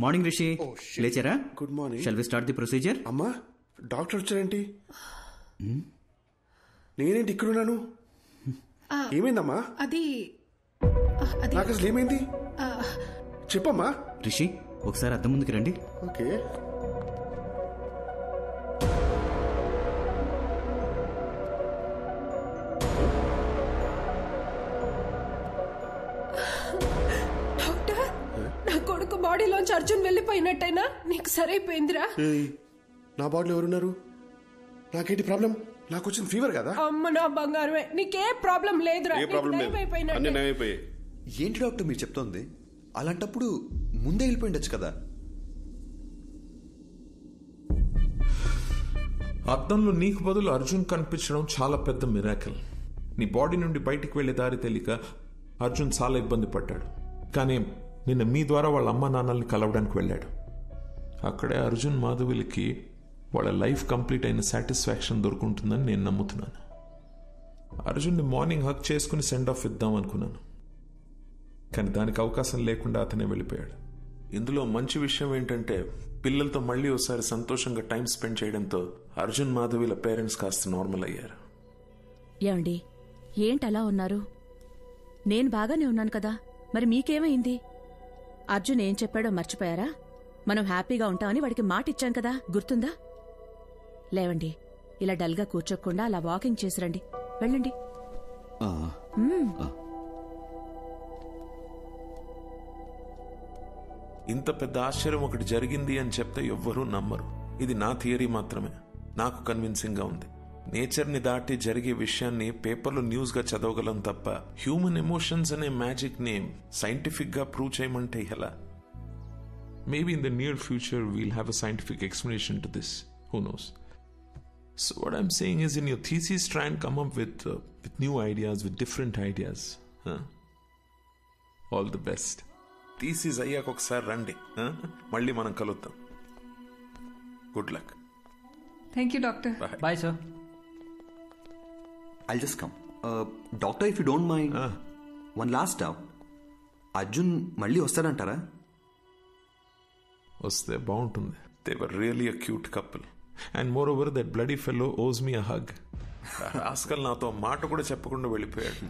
Morning Rishi, లేచారా? Good morning. Shall we start the procedure? అమ్మా, doctor వచ్చారేంటి? నేనేంటి ఇక్కడున్నాను? ఏమైందమ్మా? అది నాకు అసలు ఏమైంది చెప్పమ్మా. రిషి, ఒకసారి అద్దం ముందుకు రండి. ఓకే. బాడీలోంచి అర్జున్ వెళ్ళిపోయినట్టయినా నీకు సరైపోయిందిరా. నా బాడీలో ఎవరున్నారు? నాకేంటి ప్రాబ్లం? నాకు వచ్చిన ఫీవర్ కదా. అమ్మ నా బంగారమే, నీకే ప్రాబ్లం లేదురా. ఏ ప్రాబ్లం లేదు, అన్ని నయమైపోయాయి. ఏంటి డాక్టర్ మీరు చెప్తోంది? అలాంటప్పుడు ముందే వెళ్ళిపోయిండొచ్చు కదా. అద్దంలో నీకు బదులు అర్జున్ కనిపించడం చాలా పెద్ద మిరాకిల్. నీ బాడీ నుండి బయటికి వెళ్లే దారి తెలియక అర్జున్ చాలా ఇబ్బంది పడ్డాడు. కానీ నిన్న మీ ద్వారా వాళ్ళ అమ్మ నాన్నల్ని కలవడానికి వెళ్ళాడు. అక్కడే అర్జున్ మాధవిలకి వాళ్ళ లైఫ్ కంప్లీట్ అయిన సాటిస్ఫాక్షన్ దొరుకుంటుందని నేను నమ్ముతున్నాను. అర్జున్ని మార్నింగ్ హక్ చేసుకుని సెండ్ ఆఫ్ ఇద్దాం అనుకున్నాను, కానీ దానికి అవకాశం లేకుండా అతనే వెళ్ళిపోయాడు. ఇందులో మంచి విషయం ఏంటంటే పిల్లలతో మళ్ళీ ఒకసారి సంతోషంగా టైం స్పెండ్ చేయడంతో అర్జున్ మాధవిల పేరెంట్స్ కాస్త నార్మల్ అయ్యారు. ఏమండి, ఏంటలా ఉన్నారు? నేను బాగానే ఉన్నాను కదా, మరి మీకేమైంది? అర్జున్ ఏం చెప్పాడో మర్చిపోయారా? మనం హ్యాపీగా ఉంటామని వాడికి మాట ఇచ్చాం కదా, గుర్తుందా? లేవండి, ఇలా డల్గా కూర్చోకుండా అలా వాకింగ్ చేసిరండి. వెళ్ళండి. ఇంత పెద్ద ఆశ్చర్యం ఒకటి జరిగింది అని చెప్తే ఎవ్వరూ నమ్మరు. ఇది నా థియరీ మాత్రమే, నాకు కన్విన్సింగ్ గా ఉంది. నేచర్ని దాటి జరిగే విషయాన్ని పేపర్లో న్యూస్ గా చదవగలం తప్ప హ్యూమన్ ఎమోషన్స్ అనే మ్యాజిక్ ని సైంటిఫిక్ గా ప్రూవ్ చేయమంటే ఎలా? Maybe in the near future we'll have a scientific explanation to this. Who knows? So what I'm saying is, in your thesis, try and come up with new ideas, with different ideas. All the best. Thesis అయ్యాక ఒకసారి రండి, మళ్ళీ మనం కలుద్దాం. Good luck. Thank you, doctor. Bye, sir. I'll just come. Doctor, if you don't mind, one last doubt. Arjun మళ్ళీ వస్తాడంటారా? వస్తే బాగుంటుంది. They were really a cute couple. And moreover, that bloody fellow owes me a hug. Rascal నాతో మాట కూడా చెప్పకుండా వెళ్ళిపోయాడు.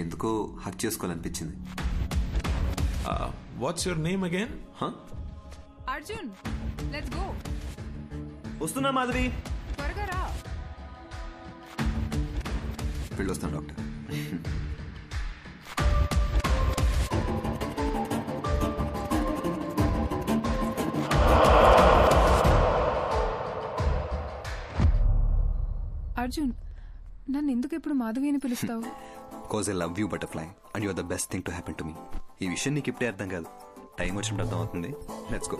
ఎందుకో hug చేసుకోవాలనిపించింది. What's your name again? Arjun, let's go. వస్తున్నా మాధవి. త్వరగా రా. వెళ్ళొస్తాను డాక్టర్. అర్జున్, నన్ను ఎందుకు ఎప్పుడు మాధవి అని పిలుస్తావు? Because I love you butterfly and you are the best thing to happen to me. ఈ విషయం నీకు ఇప్పుడే అర్థం కాదు, టైం వచ్చినప్పుడు అర్థం అవుతుంది. Let's go.